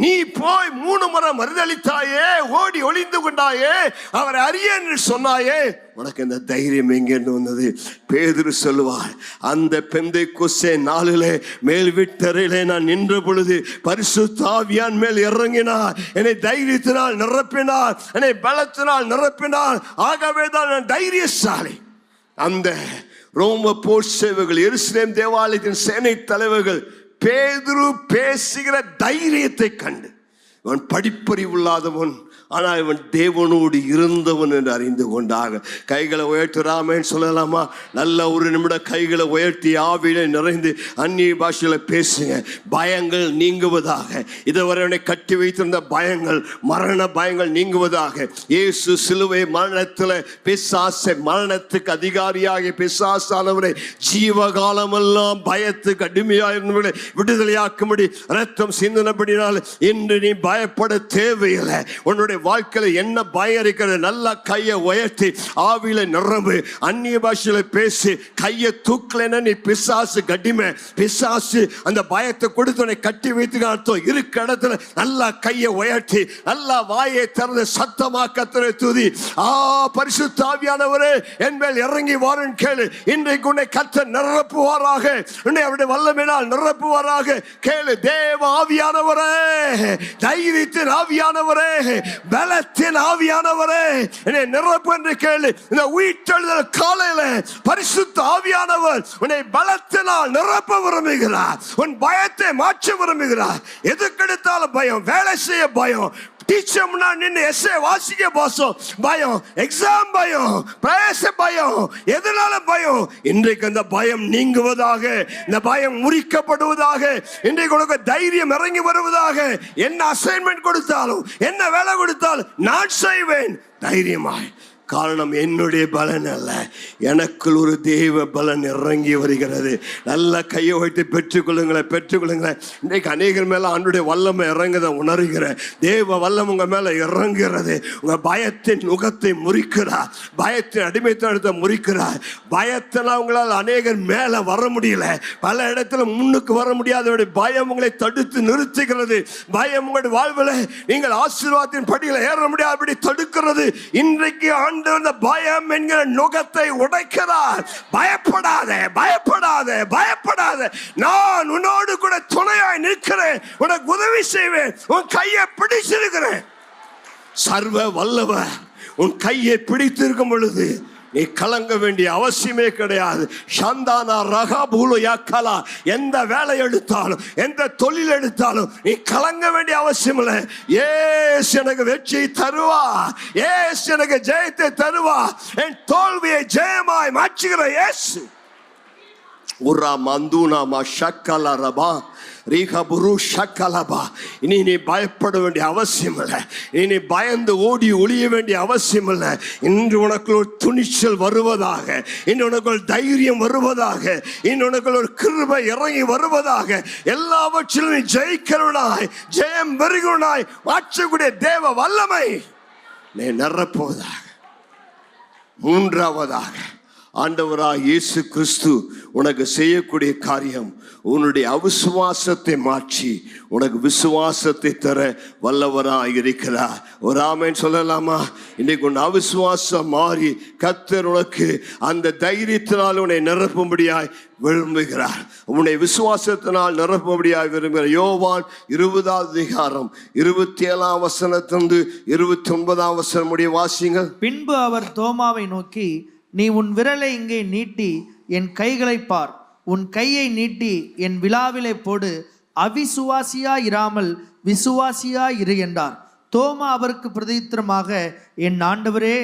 நீ போய் 3 முறை மறுதலித்தாயே, ஓடி ஒளிந்து கொண்டாயே, அவரை அறிய என்று சொன்னாயே, உனக்கு இந்த தைரியம் எங்கேன்னு வந்தது? பேதுரு சொல்லுவார், அந்த பெந்தைக்கோஸ்தே நாளிலே மேல் வீட்டறையிலே நான் நின்ற பொழுது பரிசுத்த ஆவியான் மேல் இறங்கினார், என்னை தைரியத்தினால் நிரப்பினார், என்னை பலத்தினால் நிரப்பினார். ஆகவே தான் நான் தைரியசாலி. அந்த ரோம போர் சேவகர்கள், எருசலேம் தேவாலயத்தின் சேனை தலைவர்கள் பேதுரு பேசுகிற தைரியத்தை கண்டு, இவன் படிப்பறிவில்லாதவன், ஆனால் இவன் தேவனோடு இருந்தவன் என்று அறிந்து கொண்டாங்க. கைகளை உயர்த்துறாமேன்னு சொல்லலாமா? நல்ல ஒரு நிமிடம் கைகளை உயர்த்தி ஆவியில நிறைந்து அந்நிய பாஷையில பேசுங்க. பயங்கள் நீங்குவதாக. இதுவரை கட்டி வைத்திருந்த பயங்கள், மரண பயங்கள் நீங்குவதாக. இயேசு சிலுவை மரணத்தில் பிசாசை, மரணத்துக்கு அதிகாரியாக பிசாசானவரை ஜீவகாலமெல்லாம் பயத்துக்கு அடிமையாக இருந்தவர்களை விடுதலையாக்கும்படி ரத்தம் சிந்தினபடினால் இன்று நீ பயப்பட தேவையில்லை. உன்னுடைய வாழ்க்கையில என்ன பயம் இருக்கிறது? நல்லா கையை உயர்த்தி ஆவியில நிரம்பு, அந்நிய பாஷையில பேசி. கையை தூக்கலைன்னா நீ பிசாசு கடிமை. பிசாசு அந்த பயத்தை கொடுத்து உன்னை கட்டி வைத்து அர்த்தம். இருக்க இடத்துல நல்லா கையை உயர்த்தி நல்லா வாயை திறந்து சத்தமா கர்த்தரை துதி. பரிசுத்த ஆவியானவரே என் மேல் இறங்கி வாருன்னு கேளு. இன்றைக்கு உன்னை கர்த்தர் நிரப்புவாராக, உன்னை அவருடைய வல்லமையினால் நிரப்புவாராக. கேளு. தேவ ஆவியானவரே, தைரியத்தின் ஆவியானவரே, பலத்தின் ஆவியானவரே என்னை நிரப்பு என்று கேளு. இந்த உயிர்த்தெழுதல் காலையில பரிசுத்த ஆவியானவர் உன்னை பலத்தினால் நிரப்ப விரும்புகிறார். உன் பயத்தை மாற்ற விரும்புகிறார். எதுக்கு எடுத்தாலும் பயம், வேலை செய்ய பயம், டீச்சர் முன்னாடி நின்று எஸ்ஏ வாசிக்க பாசம் பயம், எக்ஸாம் பயம், பிரயாச பயம், எதனால பயம்? இன்றைக்கு அந்த பயம் நீங்குவதாக, இந்த பயம் முறிக்கப்படுவதாக. இன்றைக்கு உனக்கு தைரியம் இறங்கி வருவதாக. என்ன அசைன்மெண்ட் கொடுத்தாலும், என்ன வேலை கொடுத்தாலும் நான் செய்வேன் தைரியமாய். காரணம் என்னுடைய பலன் அல்ல, எனக்குள் ஒரு தெய்வ பலன் இறங்கி வருகிறது. நல்ல கையை வைத்து பெற்றுக்கொள்ளுங்களேன், பெற்றுக்கொள்ளுங்களேன். இன்றைக்கு அநேகர் மேல ஆண்டுடைய வல்லமை இறங்குத உணர்கிறேன். தேவ வல்லம் உங்க மேல இறங்குகிறது. உங்க பயத்தின் நுகத்தை முறிக்கிறார், பயத்தின் அடிமைத்தனத்தை முறிக்கிறார். பயத்தினால் உங்களால் அநேகர் மேல வர முடியல, பல இடத்துல முன்னுக்கு வர முடியாத பயம் உங்களை தடுத்து நிறுத்துகிறது. பயம் உங்களுடைய வாழ்வில் நீங்கள் ஆசீர்வாதத்தின் படியில் ஏற முடியாதபடி தடுக்கிறது. இன்றைக்கு அந்த பயம் என்கிற நுகத்தை உடைக்கிறார். பயப்படாதே, பயப்படாதே, பயப்படாதே. நான் உன்னோடு கூட துணையாய் நிற்கிறேன், உனக்கு உதவி செய்வேன், உன் கையை பிடிச்சிருக்கிறேன். சர்வ வல்லவர் உன் கையை பிடித்திருக்கும் பொழுது நீ கலங்க வேண்டிய அவசியமே கிடையாது. சந்தானா ரகாபூலு யாக்கலா, எந்த வேலை எடுத்தாலும், எந்த தொழில் எடுத்தாலும் நீ கலங்க வேண்டிய அவசியம் இல்லை. ஏசு எனக்கு வெற்றி தருவா, ஏசு எனக்கு ஜெயத்தை தருவா, என் தோல்வியை ஜெயமாய் மாற்றுகிற இயேசு. உரா மந்தூனாமா ஷக்கலா ரபா இனி நீ பயப்பட வேண்டிய அவசியம் இல்லை. இனி பயந்து ஓடி ஒளிய வேண்டிய அவசியம் இல்லை. இன்று உனக்கு ஒரு துணிச்சல் வருவதாக, இன்று உனக்கு ஒரு தைரியம் வருவதாக, இன்று உனக்கு ஒரு கிருபை இறங்கி வருவதாக. எல்லாவற்றிலும் நீ ஜெயிக்கிறவனாய், ஜெயம் பெறுகிறவனாய் மாற்றக்கூடிய தேவ வல்லமை நீ நிரப்புவதாக. மூன்றாவதாக, ஆண்டவராய் இயேசு கிறிஸ்து உனக்கு செய்யக்கூடிய காரியம் உன்னுடைய அவிசுவாசத்தை மாற்றி உனக்கு விசுவாசத்தை தர வல்லவராய் இருக்கிறார். ஒரு ஆமென் சொல்லலாமா? இன்னைக்கு உன் அவிசுவாசம் மாறி கர்த்தர் உனக்கு அந்த தைரியத்தினால் உன்னை நிரப்பும்படியாய் விரும்புகிறார். உன்னை விசுவாசத்தினால் நிரப்பும்படியாய் விரும்புகிறார். யோவான் 20 27 29 முடிய வாசிங்கள். பின்பு அவர் தோமாவை நோக்கி, நீ உன் விரலை இங்கே நீட்டி என் கைகளை பார், உன் கையை நீட்டி என் விலாவிலே போடு, அவிசுவாசியா இராமல் விசுவாசியா இரு என்றார். தோமா அவருக்கு பிரதித்திரமாக, என் ஆண்டவரே,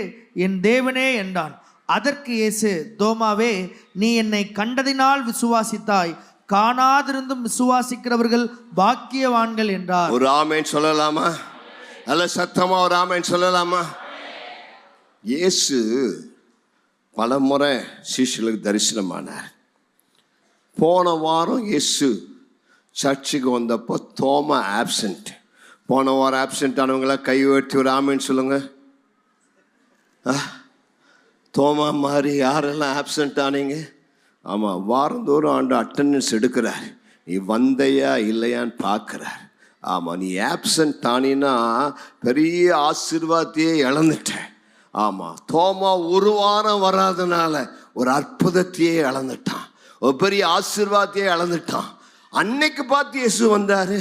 என் தேவனே என்றான். அதற்கு இயேசு, தோமாவே, நீ என்னை கண்டதினால் விசுவாசித்தாய், காணாதிருந்தும் விசுவாசிக்கிறவர்கள் பாக்கியவான்கள் என்றார். ஒரு ஆமென் சொல்லலாமா? அல்ல சத்தமா ஒரு ஆமென் சொல்லலாமா? இயேசு பல முறை சீஷர்களுக்கு தரிசனமானார். போன வாரம் இயேசு சர்ச்சுக்கு வந்தப்போ தோமா ஆப்சண்ட். போன வாரம் ஆப்சண்ட் ஆனவங்கள கை உயர்த்தி ஒரு ஆமென் சொல்லுங்க. தோமா மாதிரி யாரெல்லாம் ஆப்சண்ட் ஆனீங்க? ஆமாம், வாரந்தோறும் ஆண்டு அட்டண்டன்ஸ் எடுக்கிறார். நீ வந்தையா இல்லையான்னு பார்க்குறார். ஆமாம், நீ ஆப்சண்ட் ஆனின்னா பெரிய ஆசீர்வாதத்தையே இழந்துட்ட. ஆமாம், தோமா ஒரு வாரம் வராதனால ஒரு அற்புதத்தையே இழந்துட்டான், ஒரு பெரிய ஆசீர்வாதத்தையே இழந்துட்டான். அன்னைக்கு பார்த்து இயேசு வந்தாரு.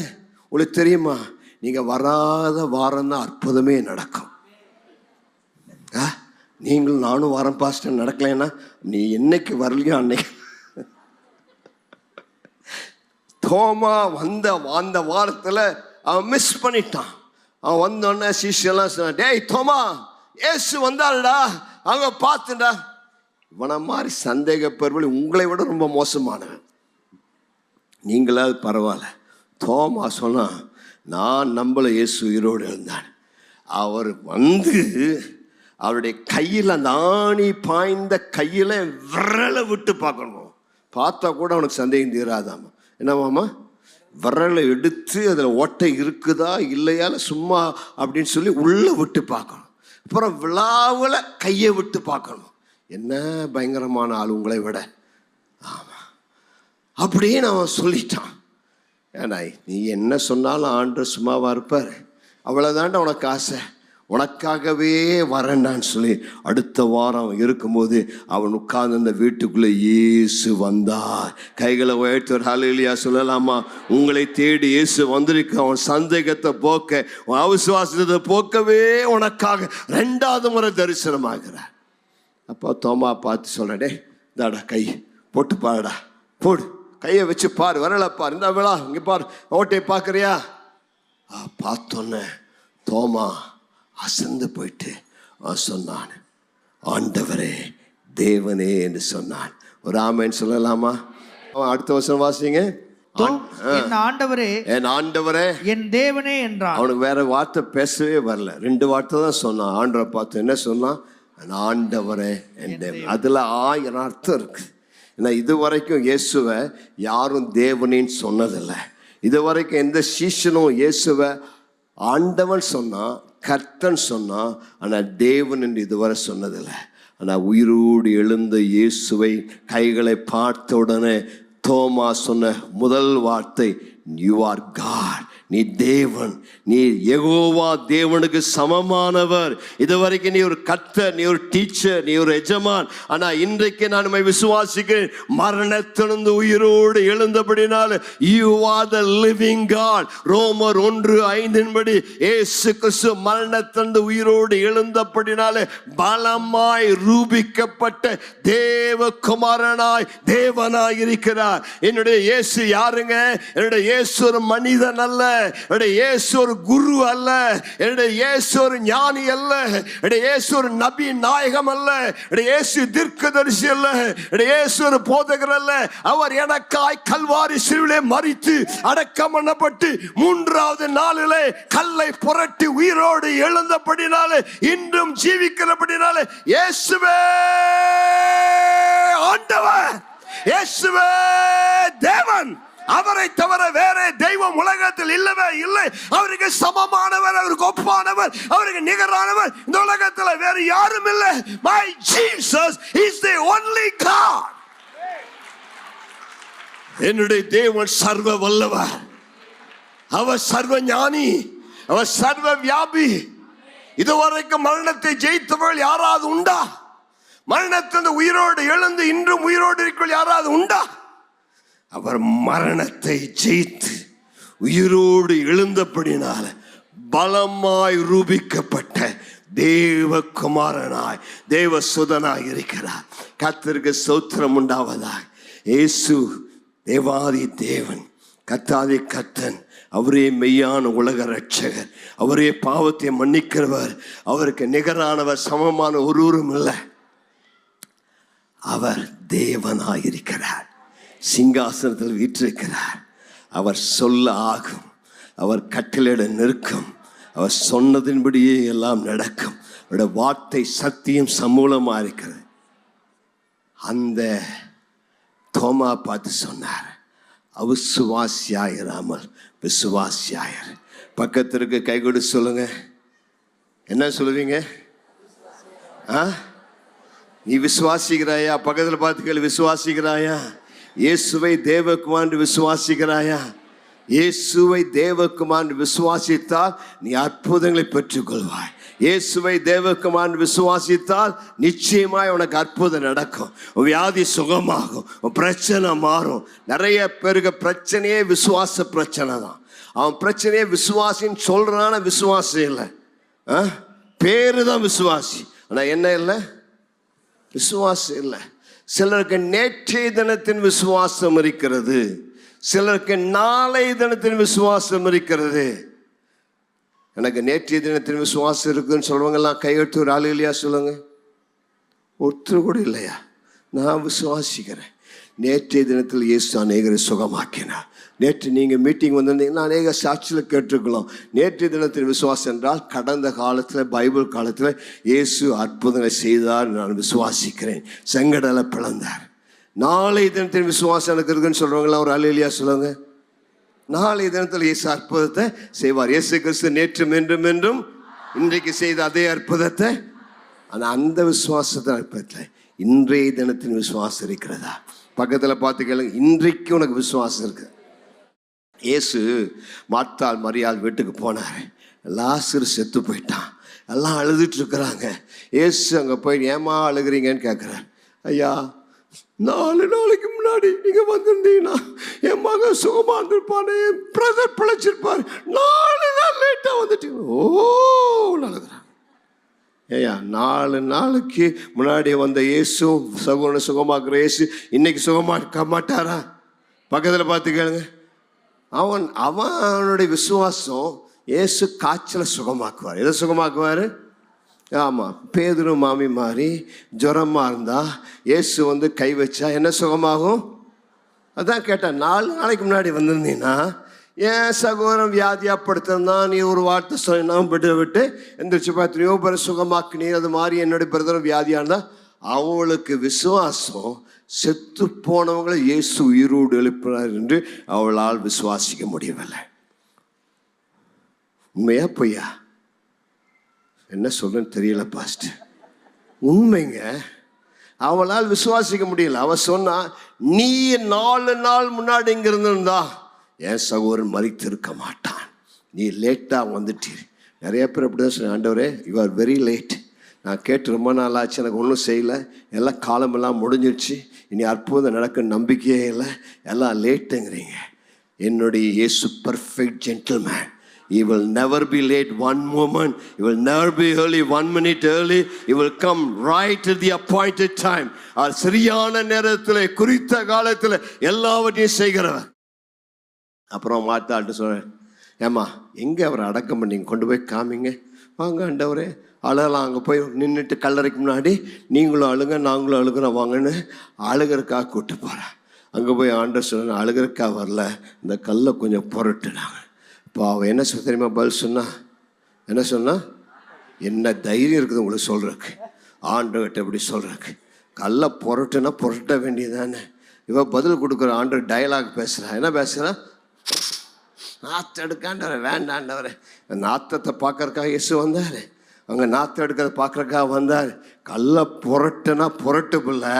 உங்களுக்கு தெரியுமா, நீங்க வராத வாரம் தான் அற்புதமே நடக்கும். நீங்களும் நானும் வாரம் பாஸ்டர் நடக்கலைன்னா நீ என்னைக்கு வரலையோ அன்னைக்கு. தோமா அந்த வாரத்தில் அவன் மிஸ் பண்ணிட்டான். அவன் வந்தோடனே சிஷ்யெல்லாம் சொன்னான், டேய் தோமா, ஏசு வந்தாள்டா, அவங்க பார்த்துடா. இவனை மாதிரி சந்தேகப்படுவது உங்களை விட ரொம்ப மோசமானவன். நீங்களாவது பரவாயில்ல. தோமா சொன்னா, நான் நம்பல இயேசு உயிரோடு இருந்தான். அவர் வந்து அவருடைய கையில் அந்த ஆணி பாய்ந்த கையில் விரலை விட்டு பார்க்கணும். பார்த்தா கூட அவனுக்கு சந்தேகம் தீராதாமா. என்னமாமா? விரலை எடுத்து அதில் ஓட்டை இருக்குதா இல்லையால சும்மா அப்படின்னு சொல்லி உள்ளே விட்டு பார்க்கணும். அப்புறம் விழாவில் கையை விட்டு பார்க்கணும். என்ன பயங்கரமான ஆள் உங்களை விட. ஆமாம், அப்படின்னு அவன் சொல்லிட்டான். ஏன்னா நீ என்ன சொன்னாலும் ஆண்டவர் சும்மாவாக இருப்பார், அவ்வளோதாண்டா உனக்கு ஆசை, உனக்காகவே வரேன்டான்னு சொல்லி அடுத்த வாரம் இருக்கும்போது அவன் உட்கார்ந்து அந்த வீட்டுக்குள்ளே இயேசு வந்தார். கைகளை உயர்த்தி ஹல்லேலூயா சொல்லலாமா? உங்களை தேடி இயேசு வந்திருக்கு. அவன் சந்தேகத்தை போக்க, அவன் அவிசுவாசத்தை போக்கவே உனக்காக 2வது முறை தரிசனமாகிறார். அப்போ தோமா பார்த்து சொல்கிறடே, இதாடா கை போட்டு பாருடா, போடு, கையை வச்சு பாரு, வரலை பாரு, இந்த விழா இங்கே பாரு, ஓட்டையை பார்க்குறியா? பார்த்தோன்னே தோமா அசந்து போயிட்டு சொன்னான், ஆண்டவரே தேவனே என்று சொன்னான். ஒரு ஆமேன்னு சொல்லலாமா? அடுத்த வருஷம் வாசிங்க. என் ஆண்டவரே, என் ஆண்டவரே, என் தேவனே என்றான். அவனுக்கு வேற வார்த்தை பேசவே வரல, 2 வார்த்தை தான் சொன்னான். ஆண்டவரை பார்த்து என்ன சொன்னான்? ஆண்டவரே என் தேவன். அதில் 1000 அர்த்தம் இருக்கு. ஏன்னா இது வரைக்கும் இயேசுவை யாரும் தேவனின்னு சொன்னதில்லை. இது வரைக்கும் எந்த சீஷனும் இயேசுவை ஆண்டவன் சொன்னான், கர்த்தன் சொன்னான், ஆனால் தேவன் என்று இதுவரை சொன்னதில்லை. ஆனால் உயிரோடு எழுந்த இயேசுவை கைகளை பார்த்த உடனே தோமா சொன்ன முதல் வார்த்தை, யூ ஆர் காட், நீ தேவன், நீ யெகோவா, தேவனுக்கு சமமானவர். இதுவரைக்கும் நீ ஒரு கர்த்தர், நீ ஒரு டீச்சர், நீ ஒரு எஜமான். ஆனா இன்றைக்கு நான் உம்மை விசுவாசிக்கிறேன். மரணத்திலிருந்து உயிரோடு எழுந்தபடினால you are the living God. ரோமர் 1:5 இயேசு கிறிஸ்து மரணத்திலிருந்து உயிரோடு எழுந்தபடினால பலமாய் ரூபிக்கப்பட்ட தேவகுமாரனாய் தேவனாய் இருக்கிறார். என்னுடைய இயேசு யாருங்க? என்னுடைய இயேசு ஒரு மனிதன் அல்ல, என்னுடைய இயேசு ஒரு குரு அல்ல, என்னுடைய இயேசு ஒரு ஞானி அல்ல, என்னுடைய இயேசு ஒரு நபி நாயகம் அல்ல, என்னுடைய இயேசு தீர்க்கதரிசி அல்ல, என்னுடைய இயேசு ஒரு போதகர் அல்ல. அவர் எனக்காய் கல்வாரி சிலுவையிலே மரித்து அடக்கம் பண்ணப்பட்டு 3வது நாளிலே கல்லை புரட்டி உயிரோடு எழுந்தபடினாலே இன்றும் ஜீவிக்கிறபடினாலே இயேசுவே ஆண்டவர், இயேசுவே தேவன். அவரை தவிர வேற தெய்வம் உலகத்தில் இல்லவே இல்லை. அவருக்கு சமமானவர், அவருக்கு ஒப்பானவர், அவருக்கு நிகரானவர் இந்த உலகத்தில் வேற யாரும் இல்லை. My Jesus is the only God. என்னுடைய தேவன் சர்வ வல்லவர், அவர் சர்வ ஞானி, அவர் சர்வ வியாபி. இதுவரைக்கும் மரணத்தை ஜெயித்தவர்கள் யாராவது உண்டா? மரணத்திலிருந்து உயிரோடு எழுந்து இன்றும் உயிரோடு இருக்கிற யாராவது உண்டா? அவர் மரணத்தை ஜெயித்து உயிரோடு எழுந்தபடினால பலமாய் ரூபிக்கப்பட்ட தேவகுமாரனாய் தேவசுதனாய் இருக்கிறார். கர்த்தருக்கு ஸ்தோத்திரம் உண்டாவதாக. இயேசு தேவாதி தேவன், கர்த்தாதி கர்த்தன், அவரே மெய்யான உலக ரட்சகர், அவரே பாவத்தை மன்னிக்கிறவர், அவருக்கு நிகரானவர், சமமான ஒருவரும் இல்லை. அவர் தேவனாயிருக்கிறார், சிங்காசனத்தில் வீற்றிருக்கிறார். அவர் சொல்ல ஆகும், அவர் கட்டளையிட நிற்கும், அவர் சொன்னதின்படியே எல்லாம் நடக்கும். அவருடைய வார்த்தை சத்தியம் சமூலமாக இருக்கிறது. அந்த தோமா பார்த்து சொன்னார், அவிசுவாசியாயிராமல் விசுவாசியாயர். பக்கத்திற்கு கை கொடு சொல்லுங்க. என்ன சொல்லுவீங்க? நீ விசுவாசிக்கிறாயா? பக்கத்தில் பார்த்து கேளு, விசுவாசிக்கிறாயா? இயேசுவை தேவகுமார் விசுவாசிக்கிறாயா? இயேசுவை தேவகுமார் விசுவாசித்தால் நீ அற்புதங்களை பெற்றுக்கொள்வாய். இயேசுவை தேவகுமார் விசுவாசித்தால் நிச்சயமாய் உனக்கு அற்புதம் நடக்கும். வியாதி சுகமாகும், பிரச்சனை மாறும். நிறைய பேருக்கு பிரச்சனையே விசுவாச பிரச்சனை தான். அவன் பிரச்சனையே விசுவாசின்னு சொல்றான விசுவாசம் இல்லை, பேரு தான் விசுவாசி, ஆனால் என்ன இல்லை? விசுவாசம் இல்லை. சிலருக்கு நேற்றைய தினத்தின் விசுவாசம் இருக்கிறது, சிலருக்கு நாளை தினத்தின் விசுவாசம் இருக்கிறது. எனக்கு நேற்றைய தினத்தின் விசுவாசம் இருக்குதுன்னு சொல்லுவாங்கலாம். கையெழுத்து ஒரு ஆள் இல்லையா? சொல்லுங்க. ஒருத்தர் கூட இல்லையா? நான் விசுவாசிக்கிறேன். நேற்றைய தினத்தில் இயேசு அநேகரை சுகமாக்கினார். நேற்று நீங்கள் மீட்டிங் வந்திருந்தீங்கன்னா அநேக சாட்சியில் கேட்டிருக்கலாம். நேற்றைய தினத்தின் விசுவாசம் என்றால் கடந்த காலத்தில் பைபிள் காலத்தில் இயேசு அற்புதங்களை செய்தார், நான் விசுவாசிக்கிறேன். செங்கடலை பிளந்தார். நாளை தினத்தின் விசுவாசம் எனக்கு இருக்குன்னு சொல்கிறவங்களாம் ஒரு அல்லேலூயா சொல்லுங்க. நாளைய தினத்தில் இயேசு அற்புதத்தை செய்வார். இயேசு கிறிஸ்து நேற்றும் என்றும் என்றும் இன்றைக்கு செய்த அதே அற்புதத்தை, ஆனால் அந்த விசுவாசத்தை அற்புதத்தில் இன்றைய தினத்தின் விசுவாசம் இருக்கிறதா? பக்கத்தில் பார்த்து கேளுங்க, இன்றைக்கு உனக்கு விசுவாசம் இருக்கு? இயேசு மார்த்தாள் மரியாள் வீட்டுக்கு போனார். லாசரு செத்து போயிட்டான். எல்லாம் அழுதுட்டு இருக்கிறாங்க. இயேசு அங்கே போய் ஏமா அழுகிறீங்கன்னு கேட்குறார். ஐயா, 4 நாளைக்கு முன்னாடி நீங்கள் வந்திருந்தீங்கன்னா என் மகன் சுகமாக இருந்திருப்பானே, என் பிரதர் பிழைச்சிருப்பார். 4 நாள் லேட்டாக வந்துட்டீங்க. ஓ அழுகிறான். ஏயா, 4 நாளைக்கு முன்னாடி வந்த இயேசு, சகோதரனை சுகமாக்குற இயேசு இன்னைக்கு சுகமாக்க மாட்டாரா? பக்கத்தில் பார்த்து கேளுங்க. அவனுடைய விசுவாசம் இயேசு காய்ச்சலை சுகமாக்குவார். எதை சுகமாக்குவார்? ஆமாம், பேதுரு மாமி மாதிரி ஜுரமாக இருந்தால் இயேசு வந்து கை வச்சா என்ன சுகமாகும்? அதான் கேட்டேன், 4 நாளைக்கு முன்னாடி வந்திருந்தீங்கன்னா ஏன் சகோதரன் வியாதியாக படுத்திருந்தான், நீ ஒரு வார்த்தை சொன்னா விட்டு எந்திரிச்சு பார்த்து பேரை சுகமாக்குனீ. அது மாதிரி என்னுடைய பிரதரும் வியாதியாக இருந்தால் அவளுக்கு விசுவாசம் செத்து போனவங்களை இயேசு உயிரோடு எழுப்பினார் என்று அவளால் விசுவாசிக்க முடியவில்லை. உண்மையா பொய்யா? என்ன சொல்றேன்னு தெரியல பாஸ்டர். உண்மைங்க. அவளால் விசுவாசிக்க முடியல. அவ சொன்னா, நீ 4 நாள் முன்னாடி இங்க இருந்திருந்தா என் சகோதரன் மரித்து இருக்க மாட்டான், நீ லேட்டா வந்துட்டீர். நிறைய பேர் அப்படிதான் சொன்ன, ஆண்டவரே யூ ஆர் வெரி லேட். நான் கேட்டு ரொம்ப நாள் ஆச்சு, எனக்கு ஒன்றும் செய்யலை, எல்லாம் காலமெல்லாம் முடிஞ்சிடுச்சு, இனி அற்புதம் நடக்க நம்பிக்கையே இல்லை, எல்லாம் லேட்டுங்கிறீங்க. என்னுடைய Yesu perfect gentleman. He will never be late one moment. He will never be early 1 minute early. He will come right at the appointed time. சரியான நேரத்தில், குறித்த காலத்தில் எல்லாவற்றையும் செய்கிறவர். அப்புறம் மாத்தாட்டு சொல்றேன், ஏம்மா எங்கே அவரை அடக்கம் பண்ணீங்க, கொண்டு போய் காமிங்க. வாங்க ஆண்டவரே, அழலாம். அங்கே போய் நின்றுட்டு கல்லறைக்கு முன்னாடி நீங்களும் அழுங்க நாங்களும் அழுகிறோம் வாங்கன்னு அழுகிறக்காக கூப்பிட்டு போகிறேன். அங்கே போய் ஆண்டவர் சொல்ல, அழுகிறக்காக வரல, இந்த கல்லை கொஞ்சம் புரட்டுனாங்க. இப்போ அவன் என்ன சொல்ல தெரியுமா பதில் சொன்னா? என்ன சொன்னா? என்ன தைரியம் இருக்குது உங்களுக்கு சொல்கிறக்கு, ஆண்டவர்கிட்ட எப்படி சொல்கிறக்கு? கல்லை புரட்டுனா புரட்ட வேண்டியதானே. இவன் பதில் கொடுக்குற ஆண்டவர் டயலாக் பேசுகிறான். என்ன பேசுகிறான்? நாற்று எடுக்காண்டவரை வேண்டாண்டவரை. நாத்தத்தை பார்க்கறக்காக இயேசு வந்தார். அங்கே நாற்று எடுக்கிறத பார்க்கறக்காக வந்தார். கல்லை புரட்டுனா புரட்டு பிள்ளை.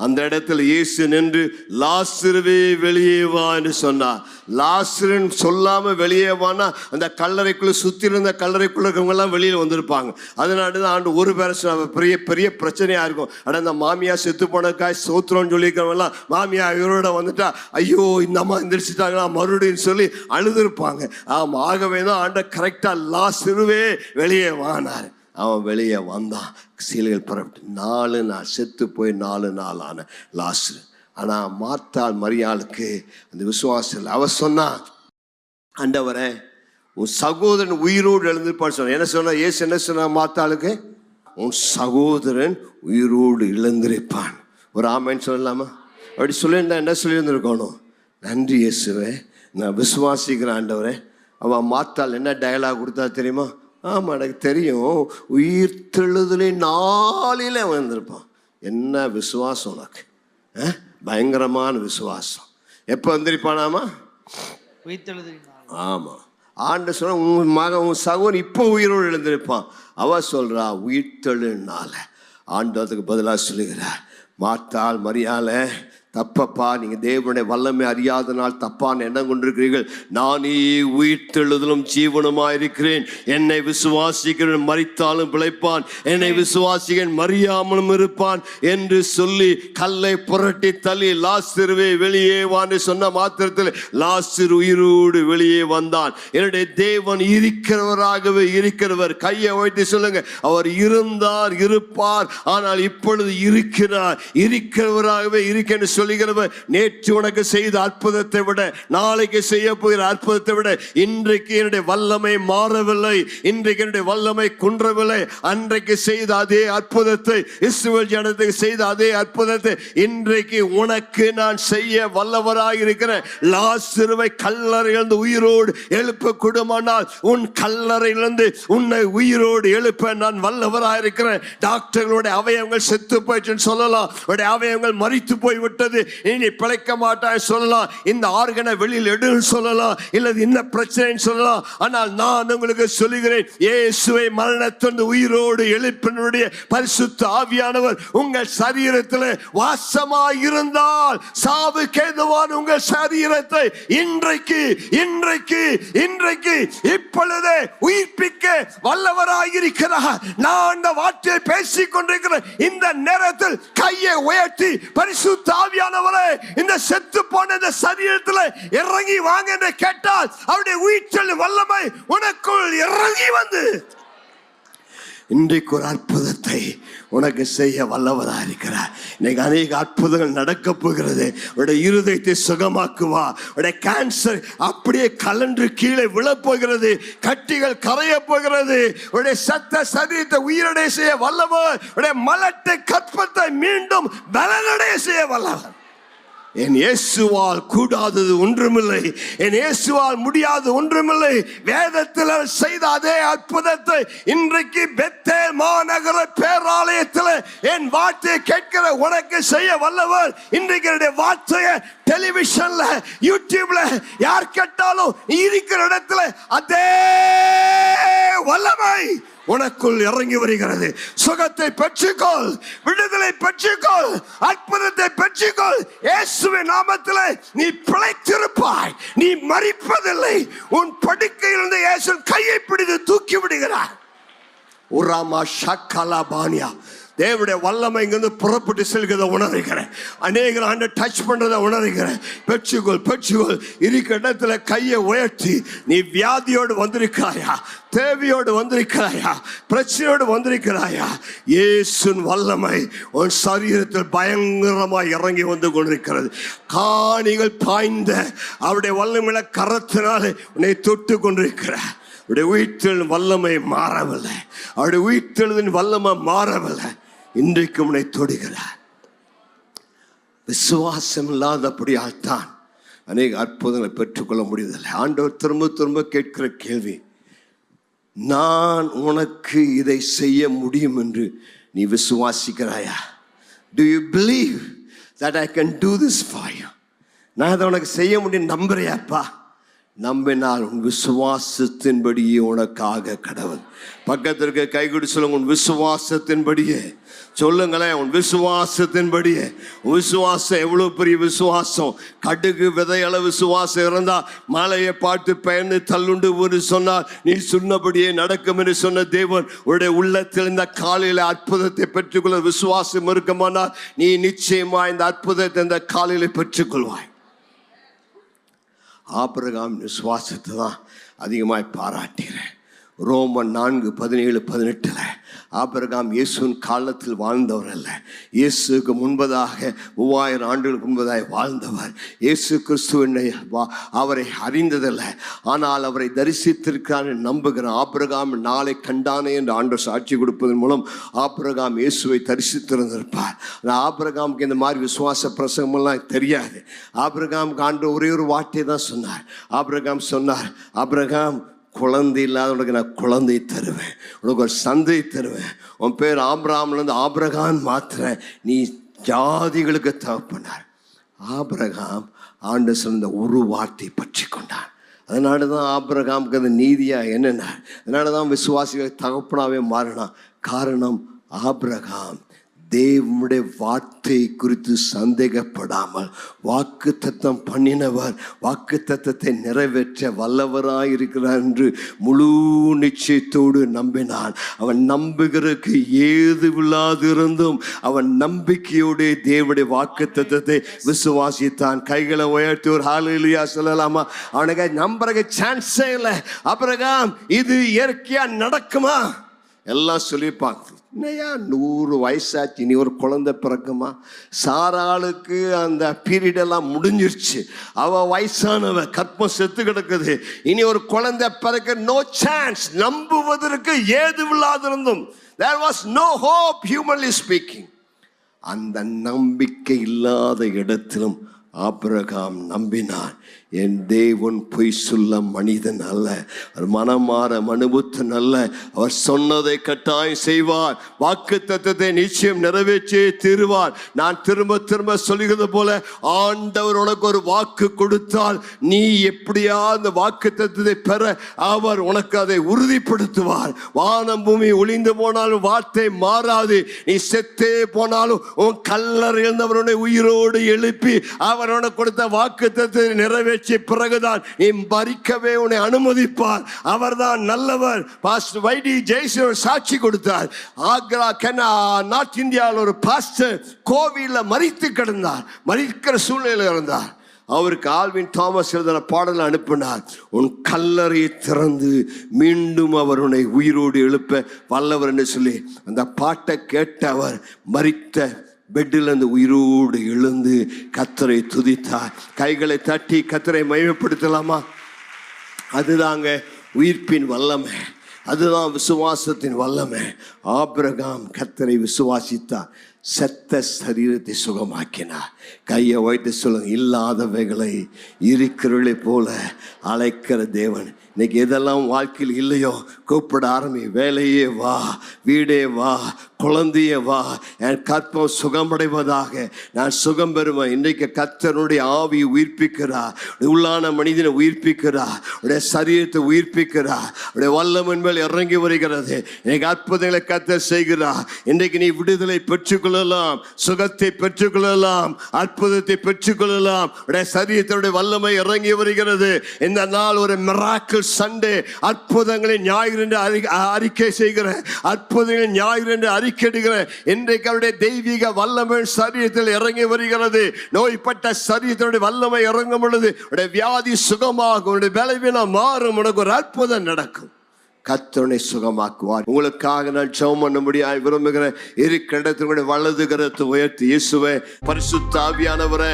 அந்த இடத்துல இயேசு நின்று லாசருவே வெளியே வா என்று சொன்னார். லாசருன்னு சொல்லாமல் வெளியே வானா அந்த கல்லறைக்குள்ளே சுற்றி இருந்த கல்லறைக்குள்ளே இருக்கவங்கெல்லாம் வெளியில் வந்திருப்பாங்க. அதனால தான் ஆண்டு ஒரு பேரை சொன்ன, பெரிய பெரிய பிரச்சனையாக இருக்கும். ஆனால் இந்த மாமியா செத்து போனக்காய் சோத்திரம்னு சொல்லியிருக்கிறவங்கலாம் மாமியா இவரோட வந்துட்டா ஐயோ இந்த அம்மா எந்திரிச்சிட்டாங்களா மறுபடியும் சொல்லி அழுதுருப்பாங்க. ஆகவே தான் ஆண்ட கரெக்டாக லாசருவே வெளியே வானார். அவன் வெளியே வந்தான். சீலைகள் புறப்பட்டு 4 நாள் செத்து போய் 4 நாள் ஆன லாசரு. ஆனால் மார்த்தாள் மரியாளுக்கு அந்த விசுவாசம். அவ சொன்னா, ஆண்டவரே உன் சகோதரன் உயிரோடு எழுந்திருப்பான்னு சொன்ன. என்ன சொன்னா? இயேசு என்ன சொன்னா மார்த்தாளுக்கு? உன் சகோதரன் உயிரோடு இழந்திருப்பான். ஒரு ஆமைன்னு சொல்லலாமா? அப்படி சொல்லியிருந்தா என்ன சொல்லியிருந்திருக்கணும்? நன்றி இயேசுவே, நான் விசுவாசிக்கிறேன் ஆண்டவரே. அவன் மார்த்தாள் என்ன டயலாக் கொடுத்தா தெரியுமா? ஆமாம் எனக்கு தெரியும், உயிர் தெழுதலை 4 வந்திருப்பான். என்ன விசுவாசம் உனக்கு, பயங்கரமான விசுவாசம். எப்போ வந்திருப்பானாமா? ஆமாம். ஆண்டு சொன்ன உன் மகன் உன் சகோதரன் இப்போ உயிரோடு எழுந்திருப்பான். அவ சொல்றா உயிர்த்தெழுனால. ஆண்டு அதுக்கு பதிலாக சொல்லுகிறார், மார்த்தாள் மரியாளே தப்பப்பா, நீங்கள் தேவனுடைய வல்லமை அறியாத நாள் தப்பான எண்ணம் கொண்டிருக்கிறீர்கள். நானே உயிர்த்தெழுதலும் ஜீவனுமாக இருக்கிறேன். என்னை விசுவாசிக்கிறேன் மரித்தாலும் பிழைப்பான், என்னை விசுவாசிக்கிறேன் மறியாமலும் இருப்பான் என்று சொல்லி கல்லை புரட்டி தள்ளி லாசருவே வெளியே வான்னு சொன்ன மாத்திரத்தில் லாசரு உயிரோடு வெளியே வந்தான். என்னுடைய தேவன் இருக்கிறவராகவே இருக்கிறவர். கையை வைத்து சொல்லுங்க, அவர் இருந்தார் இருப்பார், ஆனால் இப்பொழுது இருக்கிறார், இருக்கிறவராகவே இருக்கிற சொல்லுகிறவர். நேற்று உனக்கு செய்த அற்புதத்தை விட, நாளைக்கு செய்ய போகிற அற்புதத்தை விட இன்றைக்கு என்னுடைய வல்லமை மாறவில்லை, இன்றைக்கு என்னுடைய வல்லமை குன்றவில்லை. அன்றைக்கு செய்த அதே அற்புதத்தை, இஸ்ரவேல் ஜனத்துக்கு செய்த அதே அற்புதத்தை இன்றைக்கு உனக்கு நான் செய்ய வல்லவராக இருக்கிறேன். லாசருவை கல்லறையிலிருந்து உயிரோடு எழுப்ப கூடுமானால் உன் கல்லறையிலிருந்து உன்னை உயிரோடு எழுப்ப நான் வல்லவராக இருக்கிறேன். டாக்டர்களுடைய அவயவங்கள் செத்து போயிடுச்சுன்னு சொல்லலாம், அவயவங்கள் மரித்து போய்விட்டது, பொழுது நீ பிழைக்க மாட்டாய் சொல்லலாம், இந்த ஆர்கனை வெளியில் எடுன்னு சொல்லலாம், இல்லது என்ன பிரச்சனைன்னு சொல்லலாம். ஆனால் நான் உங்களுக்கு சொல்லுகிறேன், இயேசுவை மரணத்திலிருந்து உயிரோடு எழுப்பினுடைய பரிசுத்த ஆவியானவர் உங்கள் சரீரத்தில் வாசமாய் இருந்தால் சாவுக்கு ஏதுவான உங்கள் சரீரத்தை இன்றைக்கு இன்றைக்கு இன்றைக்கு இப்பொழுதே உயிர்ப்பிக்க வல்லவராயிருக்கிறார். நான் அந்த வார்த்தையை பேசிக் கொண்டிருக்கிற இந்த நேரத்தில் கையை உயர்த்தி பரிசுத்த ஆவியானவரே இந்த செத்து போன இந்த சரீரத்தில் இறங்கி வாங்க என்று கேட்டால் அவருடைய உயிர்த்தெழும் வல்லமை உனக்குள் இறங்கி வந்து இன்றைக்கு ஒரு அற்புதத்தை உனக்கு செய்ய வல்லவராக இருக்கிறார். இன்னைக்கு அநேக அற்புதங்கள் நடக்க போகிறது. உடைய இருதயத்தை சுகமாக்குவா. உடைய கேன்சர் அப்படியே கலன்று கீழே விழப்போகிறது. கட்டிகள் கரைய போகிறது. உடைய சத்த சரீரத்தை உயிரடைய செய்ய வல்லவர். உடைய மலட்டை கற்பத்தை மீண்டும் பலனடைய செய்ய வல்லவர். என் இயேசுவால் கூடாதது ஒன்றுமில்லை, என் இயேசுவால் முடியாது ஒன்றுமில்லை. வேதத்தில் செய்த அதே அற்புதத்தை இன்றைக்கு பெத்தேல் மாநகர பேராலயத்தில் என் வார்த்தையை கேட்கிற உனக்கு செய்ய வல்லவர். இன்றைக்கு என்னுடைய வார்த்தையை டெலிவிஷன்ல யூடியூப்ல யார் கேட்டாலும் இருக்கிற இடத்துல அதே வல்லமை உனக்குள் இறங்கி வருகிறது. சுகத்தை பெற்றுக்கொள், விடுதலை பெற்றுக்கொள், அற்புதத்தை பெற்றுக்கொள். இயேசுவின் நாமத்திலே நீ பிழைத்திருப்பாய், நீ மரிப்பதில்லை. உன் படுக்கையிலிருந்து இயேசு கையை பிடித்து தூக்கி விடுகிறார். உராமா ஷக்கலா பானியா, தேவனுடைய வல்லமை இங்கிருந்து புறப்பட்டு செல்கிறத உணர்கிறேன். அநேக ஆண்டு டச் பண்றதை உணர்கிறேன். பெற்றுக்கொள் பெற்றுக்கொள். இருக்கிற இடத்துல கையை உயர்த்தி, நீ வியாதியோடு வந்திருக்கிறாயா, தேவையோடு வந்திருக்கிறாயா, பிரச்சனையோடு வந்திருக்கிறாயா, இயேசுவின் வல்லமை உன் சரீரத்தில் பயங்கரமாய் இறங்கி வந்து கொண்டிருக்கிறது. காணிகள் பாய்ந்த அவருடைய வல்லமையில கரத்தினாலே உன்னை தொட்டு கொண்டிருக்கிறார். அவருடைய உயிர்த்தெழும் வல்லமை மாறவில்லை, அவருடைய உயிர்த்தெழுதின் வல்லமை மாறவில்லை. இன்றைக்கு உன்னை தொடுகிறார். விசுவாசம் இல்லாதபடியால் தான் அநேக அற்புதங்களை பெற்றுக்கொள்ள முடியவில்லை. ஆண்டவர் திரும்ப திரும்ப கேட்கிற கேள்வி, நான் உனக்கு இதை செய்ய முடியும் என்று நீ விசுவாசிக்கிறாயா? Do you believe that I can do this for you? நான் அதை உனக்கு செய்ய முடியும் நம்புறியாப்பா? நம்பினால் உன் விசுவாசத்தின்படியே உனக்காக கடவுள். பக்கத்திற்கு கைகூடி சொல்லுங்க, உன் விசுவாசத்தின்படியே. சொல்லுங்களேன், உன் விசுவாசத்தின்படியே. உன் விசுவாசம் எவ்வளவு பெரிய விசுவாசம்! கடுகு விதையளவு விசுவாசம் இருந்தா மலையை பார்த்து பயந்து தள்ளுண்டு என்று சொன்னார், நீ சொன்னபடியே நடக்கும் என்று சொன்ன தேவன் உடைய உள்ளத்தில் இந்த காலையில அற்புதத்தை பெற்றுக்கொள்ள விசுவாசம் இருக்குமானால் நீ நிச்சயமா இந்த அற்புதத்தை இந்த காலையில பெற்றுக்கொள்வாய். ஆபிரகாம் விசுவாசத்தை தான் அதிகமாய் பாராட்டுகிறேன். ரோமன் 4:17-18 ஆபிரகாம் இயேசுவின் காலத்தில் வாழ்ந்தவர் அல்ல, இயேசுக்கு முன்பதாக 3000 ஆண்டுகளுக்கு முன்பதாக வாழ்ந்தவர். இயேசு கிறிஸ்துவினை அவரை அறிந்ததல்ல, ஆனால் அவரை தரிசித்திருக்கிறான் நம்புகிறான். ஆபிரகாம் நாளை கண்டானே என்று ஆண்டவர் சாட்சி கொடுப்பதன் மூலம் ஆபிரகாம் இயேசுவை தரிசித்திருந்திருப்பார். ஆபிரகாமுக்கு இந்த மாதிரி விசுவாச பிரசங்கமெல்லாம் தெரியாது. ஆபிரகாமுக்கு ஆண்டவர் ஒரே ஒரு வார்த்தை தான் சொன்னார். ஆபிரகாம் சொன்னார், ஆபிரகாம் குழந்தை இல்லாத உனக்கு நான் குழந்தை தருவேன், உனக்கு ஒரு சந்தை தருவேன், உன் பேர் ஆபிரகாம்லேருந்து ஆபிரகாம் மாத்திர, நீ ஜாதிகளுக்கு தகப்பனார். ஆபிரகாம் ஆண்டு சொன்ன ஒரு வார்த்தை பற்றி கொண்டான். அதனால தான் ஆபிரகாமுக்கு அந்த நீதியாக என்னென்ன, அதனால தான் விசுவாசிகள் தகப்பனாவே மாறினான். காரணம், ஆபிரகாம் தேவனுடைய வார்த்தை குறித்து சந்தேகப்படாமல் வாக்கு தத்தம் பண்ணினவர் வாக்கு தத்தத்தை நிறைவேற்ற வல்லவராயிருக்கிறார் என்று முழு நிச்சயத்தோடு நம்பினான். அவன் நம்புகிறதுக்கு ஏதுவில்லாது இருந்தும் அவன் நம்பிக்கையோடு தேவனுடைய வாக்கு தத்தத்தை விசுவாசித்தான். கைகளை உயர்த்தி ஒரு ஹல்லேலூயா சொல்லலாமா? அவனுக்கு நம்புறதுக்கு சான்ஸே இல்லை. ஆபிரகாம் இது இயற்கையா நடக்குமா? எல்லாம் சொல்லியிருப்பாங்க, என்னையா 100 வயசாச்சு, இனி ஒரு குழந்தை பிறக்குமா? சாராளுக்கு அந்த பீரியட் எல்லாம் முடிஞ்சிருச்சு, அவ வயசானவ, கற்பம் செத்து கிடக்குது, இனி ஒரு குழந்தை பிறக்க நோ சான்ஸ். நம்புவதற்கு ஏதுவில்லாதிருந்தும் there was no hope humanly speaking. அந்த நம்பிக்கை இல்லாத இடத்திலும் ஆபிரகாம் நம்பினான். என் தேவன் பொய் சொல்ல மனிதன் அல்ல, அவர் மனமாற மனுபுத்தன் அல்ல. அவர் சொன்னதை கட்டாயம் செய்வார். வாக்கு தத்தத்தை நிச்சயம் நிறைவேற்றி தீருவார். நான் திரும்ப திரும்ப சொல்லுகிறது போல, ஆண்டவர் உனக்கு ஒரு வாக்கு கொடுத்தால் நீ எப்படியா அந்த வாக்கு தத்தத்தை பெற அவர் உனக்கு அதை உறுதிப்படுத்துவார். வானம் பூமி ஒளிந்து போனாலும் வார்த்தை மாறாது. நீ செத்தே போனாலும் உன் கல்லறையில் இருந்தவருடைய உயிரோடு எழுப்பி அவர் உனக்கு கொடுத்த வாக்கு தத்தத்தை நிறைவேற்றி பிறகுதான் நீ மரிக்கவே உன்னை அனுமதிப்பார். அவர்தான் நல்லவர். பாஸ்டர் வைடி ஜெயசீலன் சாட்சி கொடுத்தார். ஆக்ரா நார்த் இந்தியாவில் ஒரு பாஸ்டர் கோவில்ல மரித்து கிடந்தார், மரிக்கிற சூழ்நிலையில் இருந்தார். அவருக்கு ஆல்வின் தாமஸ் எழுதின பாடலை அனுப்பினார். உன் கல்லறையை திறந்து மீண்டும் அவர் உன்னை உயிரோடு எழுப்ப வல்லவர் என்று சொல்லி அந்த பாட்டை கேட்ட அவர் மரித்த பெட்டில் இருந்து உயிரோடு எழுந்து கர்த்தரை துதித்தார். கைகளை தட்டி கர்த்தரை மகிமைப்படுத்தலாமா? அதுதாங்க உயிர்ப்பின் வல்லமை, அதுதான் விசுவாசத்தின் வல்லமை. ஆபிரகாம் கர்த்தரை விசுவாசித்தார், செத்த சரீரத்தை சுகமாக்கினார். கையை வைத்து சொல்லுங்க, இல்லாதவைகளை இருக்கிறவர்களை போல அழைக்கிற தேவன். இன்னைக்கு எதெல்லாம் வாழ்க்கையில் இல்லையோ கூப்பிட ஆரம்பி. வேலையே வா, வீடே வா, குழந்தையே வா, என் கற்பம் சுகமடைவதாக, நான் சுகம் பெறுவேன். இன்றைக்கு கர்த்தருடைய ஆவியை உயிர்ப்பிக்கிறார், உள்ளான மனிதனை உயிர்ப்பிக்கிறார், உடைய சரீரத்தை உயிர்ப்பிக்கிறார். உடைய வல்லமையின் மேல் இறங்கி வருகிறது. இன்னைக்கு அற்புதங்களை கர்த்தர் செய்கிறார். இன்றைக்கு நீ விடுதலை பெற்றுக்கொள்ளலாம், சுகத்தை பெற்றுக்கொள்ளலாம், அற்புதத்தை பெற்றுக்கொள்ளலாம். உடைய சரீரத்தினுடைய வல்லமை இறங்கி வருகிறது. இந்த நாள் ஒரு மிராக்கிள் சண்டே. அற்புதங்களை ஞாயிறு என்று அறிக்கை செய்கிற, அற்புதங்களை ஞாயிறு என்று அறிக்கையிடுகிற இன்றைக்கு அவருடைய தெய்வீக வல்லமை சரீரத்தில் இறங்கி வருகிறது. நோய்பட்ட சரீரத்தினுடைய வல்லமை இறங்கும் பொழுது உடைய வியாதி சுகமாகும், உடைய பலவீனம் மாறும், உனக்கு ஒரு அற்புதம் நடக்கும். கர்த்தரை சுகமாக்குவார். உங்களுக்காக நான் ஜெபம் பண்ண முடியாது விரும்புகிறேன். இருக்கிற இடத்துல வலது கரத்தை உயர்த்தி, இயேசுவே, பரிசுத்த ஆவியானவரே,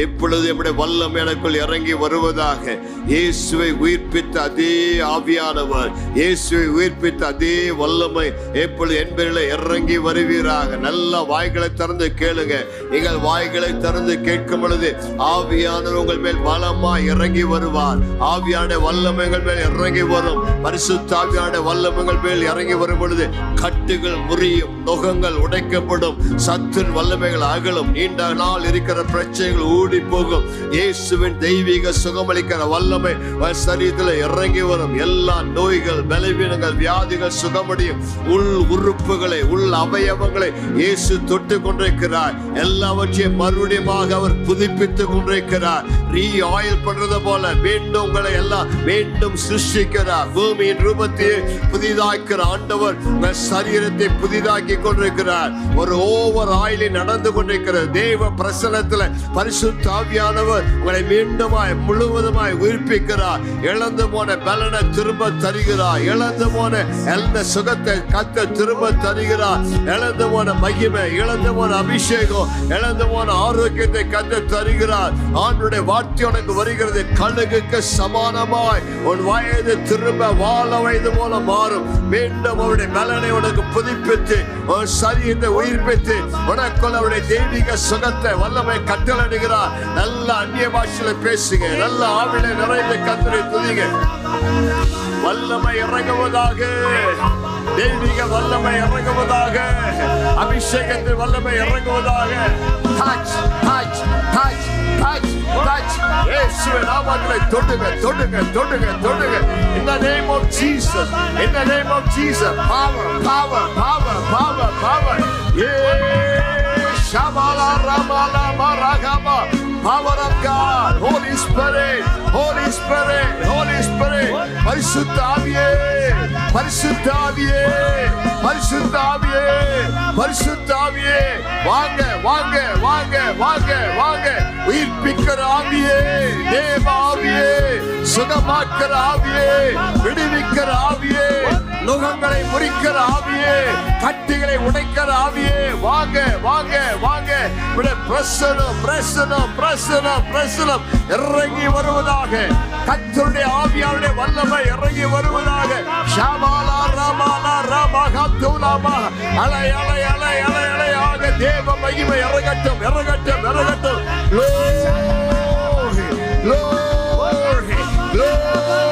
எப்பொழுது நம்முடைய வல்லமை எனக்குள் இறங்கி வருவதாக. இயேசுவை உயிர்ப்பித்த அதே ஆவியானவர், இயேசுவை உயிர்ப்பித்த அதே வல்லமை எப்பொழுது என்பதில் இறங்கி வருவீராக. நல்ல வாய்களை திறந்து கேளுங்க. நீங்கள் வாய்களை திறந்து கேட்கும் பொழுது ஆவியானவர் உங்கள் மேல் பலமா இறங்கி வருவார். ஆவியான வல்லமைகள் மேல் இறங்கி வரும். பரிசுத்த வல்லமைகள் மேல் இறங்கி வரும் பொழுது கட்டுகள் முறியும், நுகங்கள் உடைக்கப்படும், சத்துன் வல்லமைகள் அகலும், நீண்ட நாள் இருக்கிற பிரச்சனைகள் ஊடி போகும். இயேசுவின் தெய்வீக சுகமளிக்கிற வல்லமை சரீரத்தில் இறங்கி வரும். எல்லா நோய்கள், பலவீனங்கள், வியாதிகள் சுகமடையும். உள் உறுப்புகளை, உள் அவயவங்களை இயேசு தொட்டு கொண்டிருக்கிறார். எல்லாவற்றையும் மறுபடியும் அவர் புதுப்பித்துக் கொண்டிருக்கிறார். ரீ ஆயில் பண்றது போல மீண்டும் உங்களை எல்லாம் மீண்டும் சிருஷ்டிக்கிறார். பூமியின் ரூபத்தை புதிதாக்கிற ஆண்டவர் சரீரத்தை புதிதாக்கி கொண்டிருக்கிறார். ஒரு ஓவர் ஆயிலில் நடந்து கொண்டிருக்கிற தேவ பிரசன்னத்தில் பரிசுத்த ஆவியானவர் உங்களை மீண்டுமாய் முழுவதுமாய் உயிர்ப்பிக்கிறார். இழந்து போன பலனை திரும்ப தருகிறார். இழந்து போன எந்த சுகத்தை கர்த்தர் திரும்ப தருகிறார். இழந்து போன மகிமை, இழந்து போன அபிஷேகம், இழந்து போன ஆரோக்கியத்தை கர்த்தர் தருகிறார். ஆண்டவருடைய வார்த்தை உனக்கு வருகிறது. கழுகுக்கு சமானமாய் உன் வயது திரும்ப வாழ வயது போல மாறும். மீண்டும் அவருடைய பலனை உனக்கு புதுப்பித்து, ஒரு சரீரத்தை உயிர்ப்பித்து, உனக்குள் அவருடைய தெய்வீக சுகத்தை வல்லமை கட்டளையிடுகிறார். நல்ல அந்நிய பாஷையில பேசுங்க. நல்ல ஆவிலை நிறைந்த கர்த்தரை துதிங்க. வல்லமை இறங்குவதாக, தெய்வீக வல்லமை இறங்குவதாக, அபிஷேகத்தின் வல்லமை இறங்குவதாக. touch touch touch touch touch இயேசுவின் நாமத்திலே தொடுங்க தொடுங்க தொடுங்க தொடுங்க. in the name of Jesus, in the name of Jesus, power power power power power. Shabala ramala maragama, power of God, Holy Spirit, Holy Spirit, Holy Spirit. பரிசுத்த ஆவியே, பரிசுத்த ஆவியே, பரிசுத்த ஆவியே, பரிசுத்த ஆவியே, வாங்க வாங்க வாங்க வாங்க வாங்க. உயிர்ப்பிக்கிற ஆவியே, தேவ ஆவியே, சுகமாக்கிற ஆவியே, விடுவிக்கிற ஆவியே, நுகங்களை முறிக்கிற ஆவியே, கட்டிகளை உடைக்கிற ஆவியே, வாங்க வாங்க வாங்க. பிரசனம் பிரசனம் பிரசனம் பிரசனம் இறங்கி வருவதாக. கர்த்தருடைய ஆவியாருடைய வல்லமை இறங்கி வருவதாக. ஷாபாலா ராமாலா ராமகத்துலாமா, அலை அலை அலை அலை அலையாக தேவ மகிமை இறங்கட்டும் இறங்கட்டும் இறங்கட்டும். Glory, glory,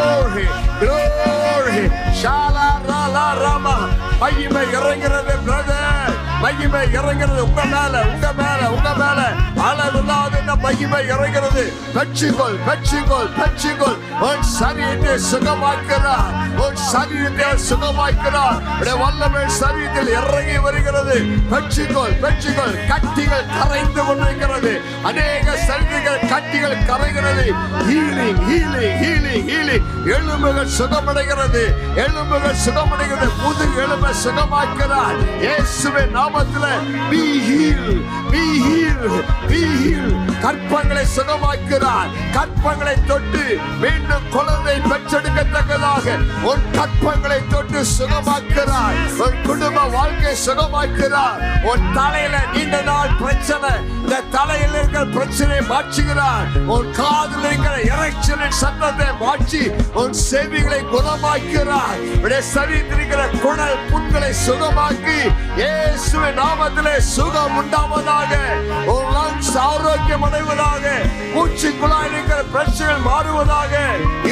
glory, glory. Shala rala rama. மகிமை இறங்கிறது பிரதர், மகிமை இறங்கிறது உங்க மேல, உங்க மேல, உங்க மேல. அளவில்லாத மகிமை இறங்கிறது. பெற்றுக்கொள், பெற்றுக்கொள், பெற்றுக்கொள். உன் சரீரத்தை சுகமாக்கிறார், உன் சரீரத்தை சுகமாக்கிறார். வல்லமை சரீரத்தில் இறங்கி வருகிறது. பெற்றுக்கொள், பெற்றுக்கொள். கட்டிகள் கரைந்து கொண்டிருக்கிறது. அநேக சரீரங்கள் கட்டிகள் கரைகிறது. Healing, healing, healing, healing. எலும்புகள் சுகமடைகிறது, எலும்புகள் சுகமடைகிறது. புது எலும்பை சுகமாக்கிறார் இயேசுவின் நாமத்திலே. be healed, be healed, be healed. கற்பங்களை சுகமாக்கிறார். கற்பங்களை தொட்டு மீண்டும் குழந்தை பெற்றெடுக்கத்தக்கதாக உன் கற்பங்களை தொட்டு சுகமாக்கிறார். உன் குடும்ப வாழ்க்கை சுகமாக்கிறார். உன் தலையில நீண்ட நாள் பிரச்சனை, இந்த தலையில் இருக்கிற பிரச்சனையை மாற்றுகிறார். உன் காதில் இருக்கிற இறைச்சலின் சத்தத்தை மாற்றி உன் செவிகளை குணமாக்கிறார். சரீரத்தில் இருக்கிற குடல் புண்களை சுகமாக்கி இயேசுவின் நாமத்திலே சுகம் உண்டாவதாக. உன் லங்ஸ் ஆரோக்கியம் அடைவதாக. மூச்சு குழாயில் இருக்கிற பிரச்சனைகள் மாறுவதாக.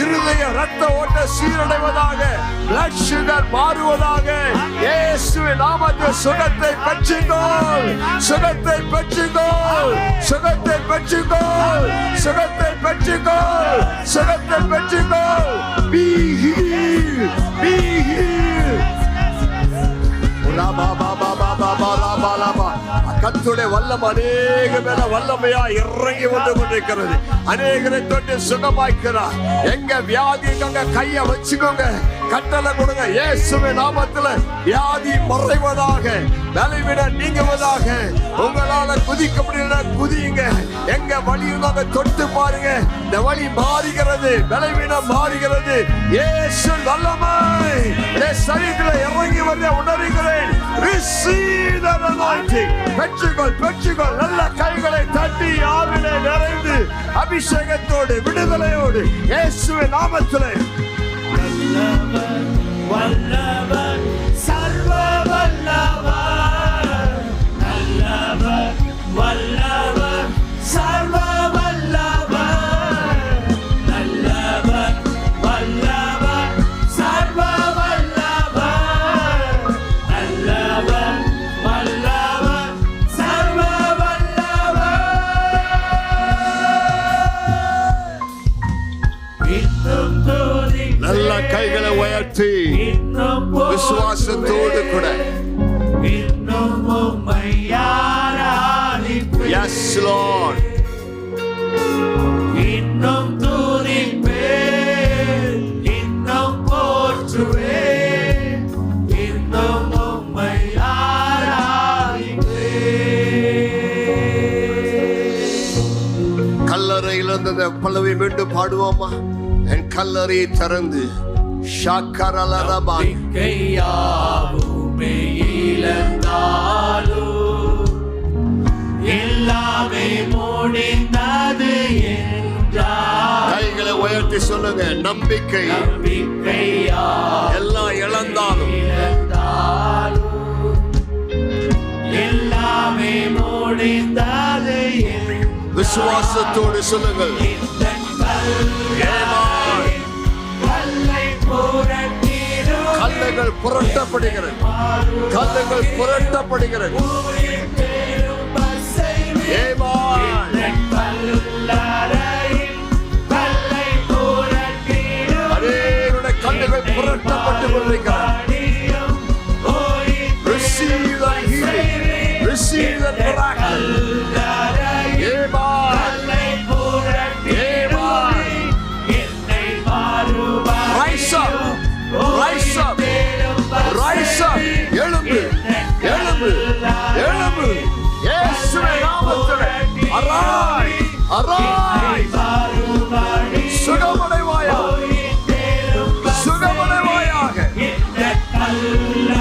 இருதய ரத்த ஓட்ட சீரடைவதாக. பிளட் சுகர் மாறுவதாக. இயேசுவின் நாமத்தில் சுகத்தை பெற்றுக்கொள், சுகத்தை பெற்றுக்கொள், சுகத்தை பெற்றுக்கொள், சுகத்தை பெற்றுக்கொள், சுகத்தை பெற்றுக்கொள். be healed, be healed. கர்த்தருடைய வல்லமை அநேக மேல வல்லமையா இறங்கி வந்து கொண்டிருக்கிறது. அநேகரை தொட்டு சுகமாக்கிறார். எங்க வியாதி அங்க கைய வச்சுக்கோங்க, கட்டளை கொடுங்க. இயேசுவின் நாமத்துல வியாதி மறைவதாக, பலவீன நீங்குவதாக. உங்களால குதிக்க முடியல, குதியுங்க. எங்க வலி இருந்தாங்க தொட்டு பாருங்க, இந்த வலி மாறுகிறது, பலவீனம் மாறுகிறது. இயேசு வல்லமை சரீரத்தில் இறங்கி வந்து உணர்கிறேன். Receive the anointing. பெற்றுக்கொள், பெற்றுக்கொள். நல்ல கைகளை தட்டி ஆவிலே நிறைந்து அபிஷேகத்தோடு விடுதலையோடு இயேசுவின் நாமத்திலே. வல்லவர், வல்லவர், சர்வ வல்லவர். நல்லவர், வல்லவர், சர்வ வல்லவர். நல்லவர், வல்லவர், சர்வ வல்லவர். நல்லவர், வல்லவர், சர்வ வல்லவர். இன்னும் துதி நல்ல கைகளை உயர்த்தி விசுவாசத்தோடு கூட. இன்னும் உம்மை ஆராதிப்பேன். Yes Lord. இன்னும் துதிப்பேன், இன்னும் போற்றுவேன். இன்னும் உம்மை ஆராதிப்பேன். கல்லறையில் இருந்த பல்லவி மீண்டும் பாடுவோமா? என் கல்லறையை திறந்து ஷாக்கரலரபான் நம்பிக்கையாவுமே இழந்தாலும் எல்லாமே முடிந்தது என்றார். கைகளை உயர்த்தி சொல்லுங்க. நம்பிக்கை நம்பிக்கையா எல்லாம் இழந்தாலும் இழந்தாலும் எல்லாமே முடிந்தது என்று விசுவாசத்தோடு சொல்லுங்கள். இந்த கல்லை புரட்டிடும். கல்லுகள் புரட்டப்படுகிறது, கல்லுகள் புரட்டப்படுகிறது. அநேகருடைய கல்லுகள் புரட்டப்பட்டு கொண்டிருக்கிறது. Receive the healing, receive the miracle. Rise up, rise up, rise up. எழும்பு, எழும்பு, எழும்பு. இயேசுவின் நாமத்திலே arise, arise. சுகமடைவாயாக, சுகமடைவாயாக.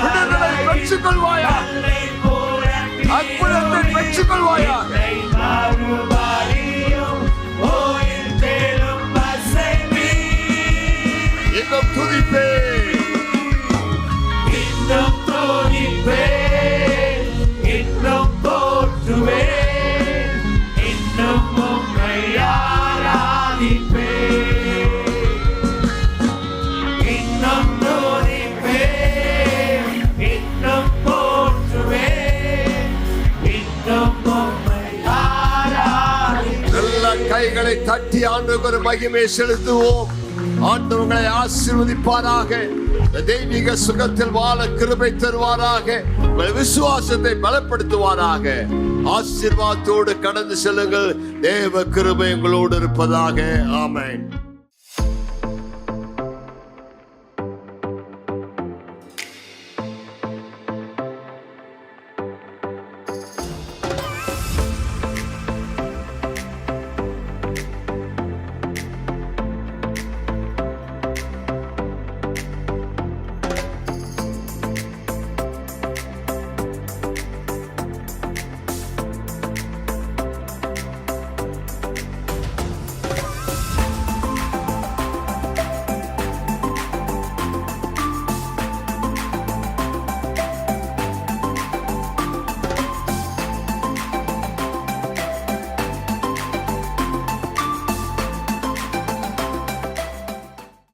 விடுதலை பெற்றுக்கொள்வாயாக, அற்புதத்தை பெற்றுக்கொள்வாயாக. இன்னும் துதிப்பேன், இன்னும் துதிப்பேன், இன்னும் போற்றுவேன். இன்னும் உம்மை ஆராதிப்பேன். கரங்களை தட்டி ஆண்டவருக்கு ஒரு மகிமை செலுத்துவோம். ஆண்டவர் உங்களை ஆசீர்வதிப்பாராக. தெய்வீக சுகத்தில் வாழ கிருபை தருவாராக. உங்கள் விசுவாசத்தை பலப்படுத்துவாராக. ஆசீர்வாதத்தோடு கடந்து செல்லுங்கள். தேவ கிருபை உங்களோடு இருப்பதாக. ஆமென்.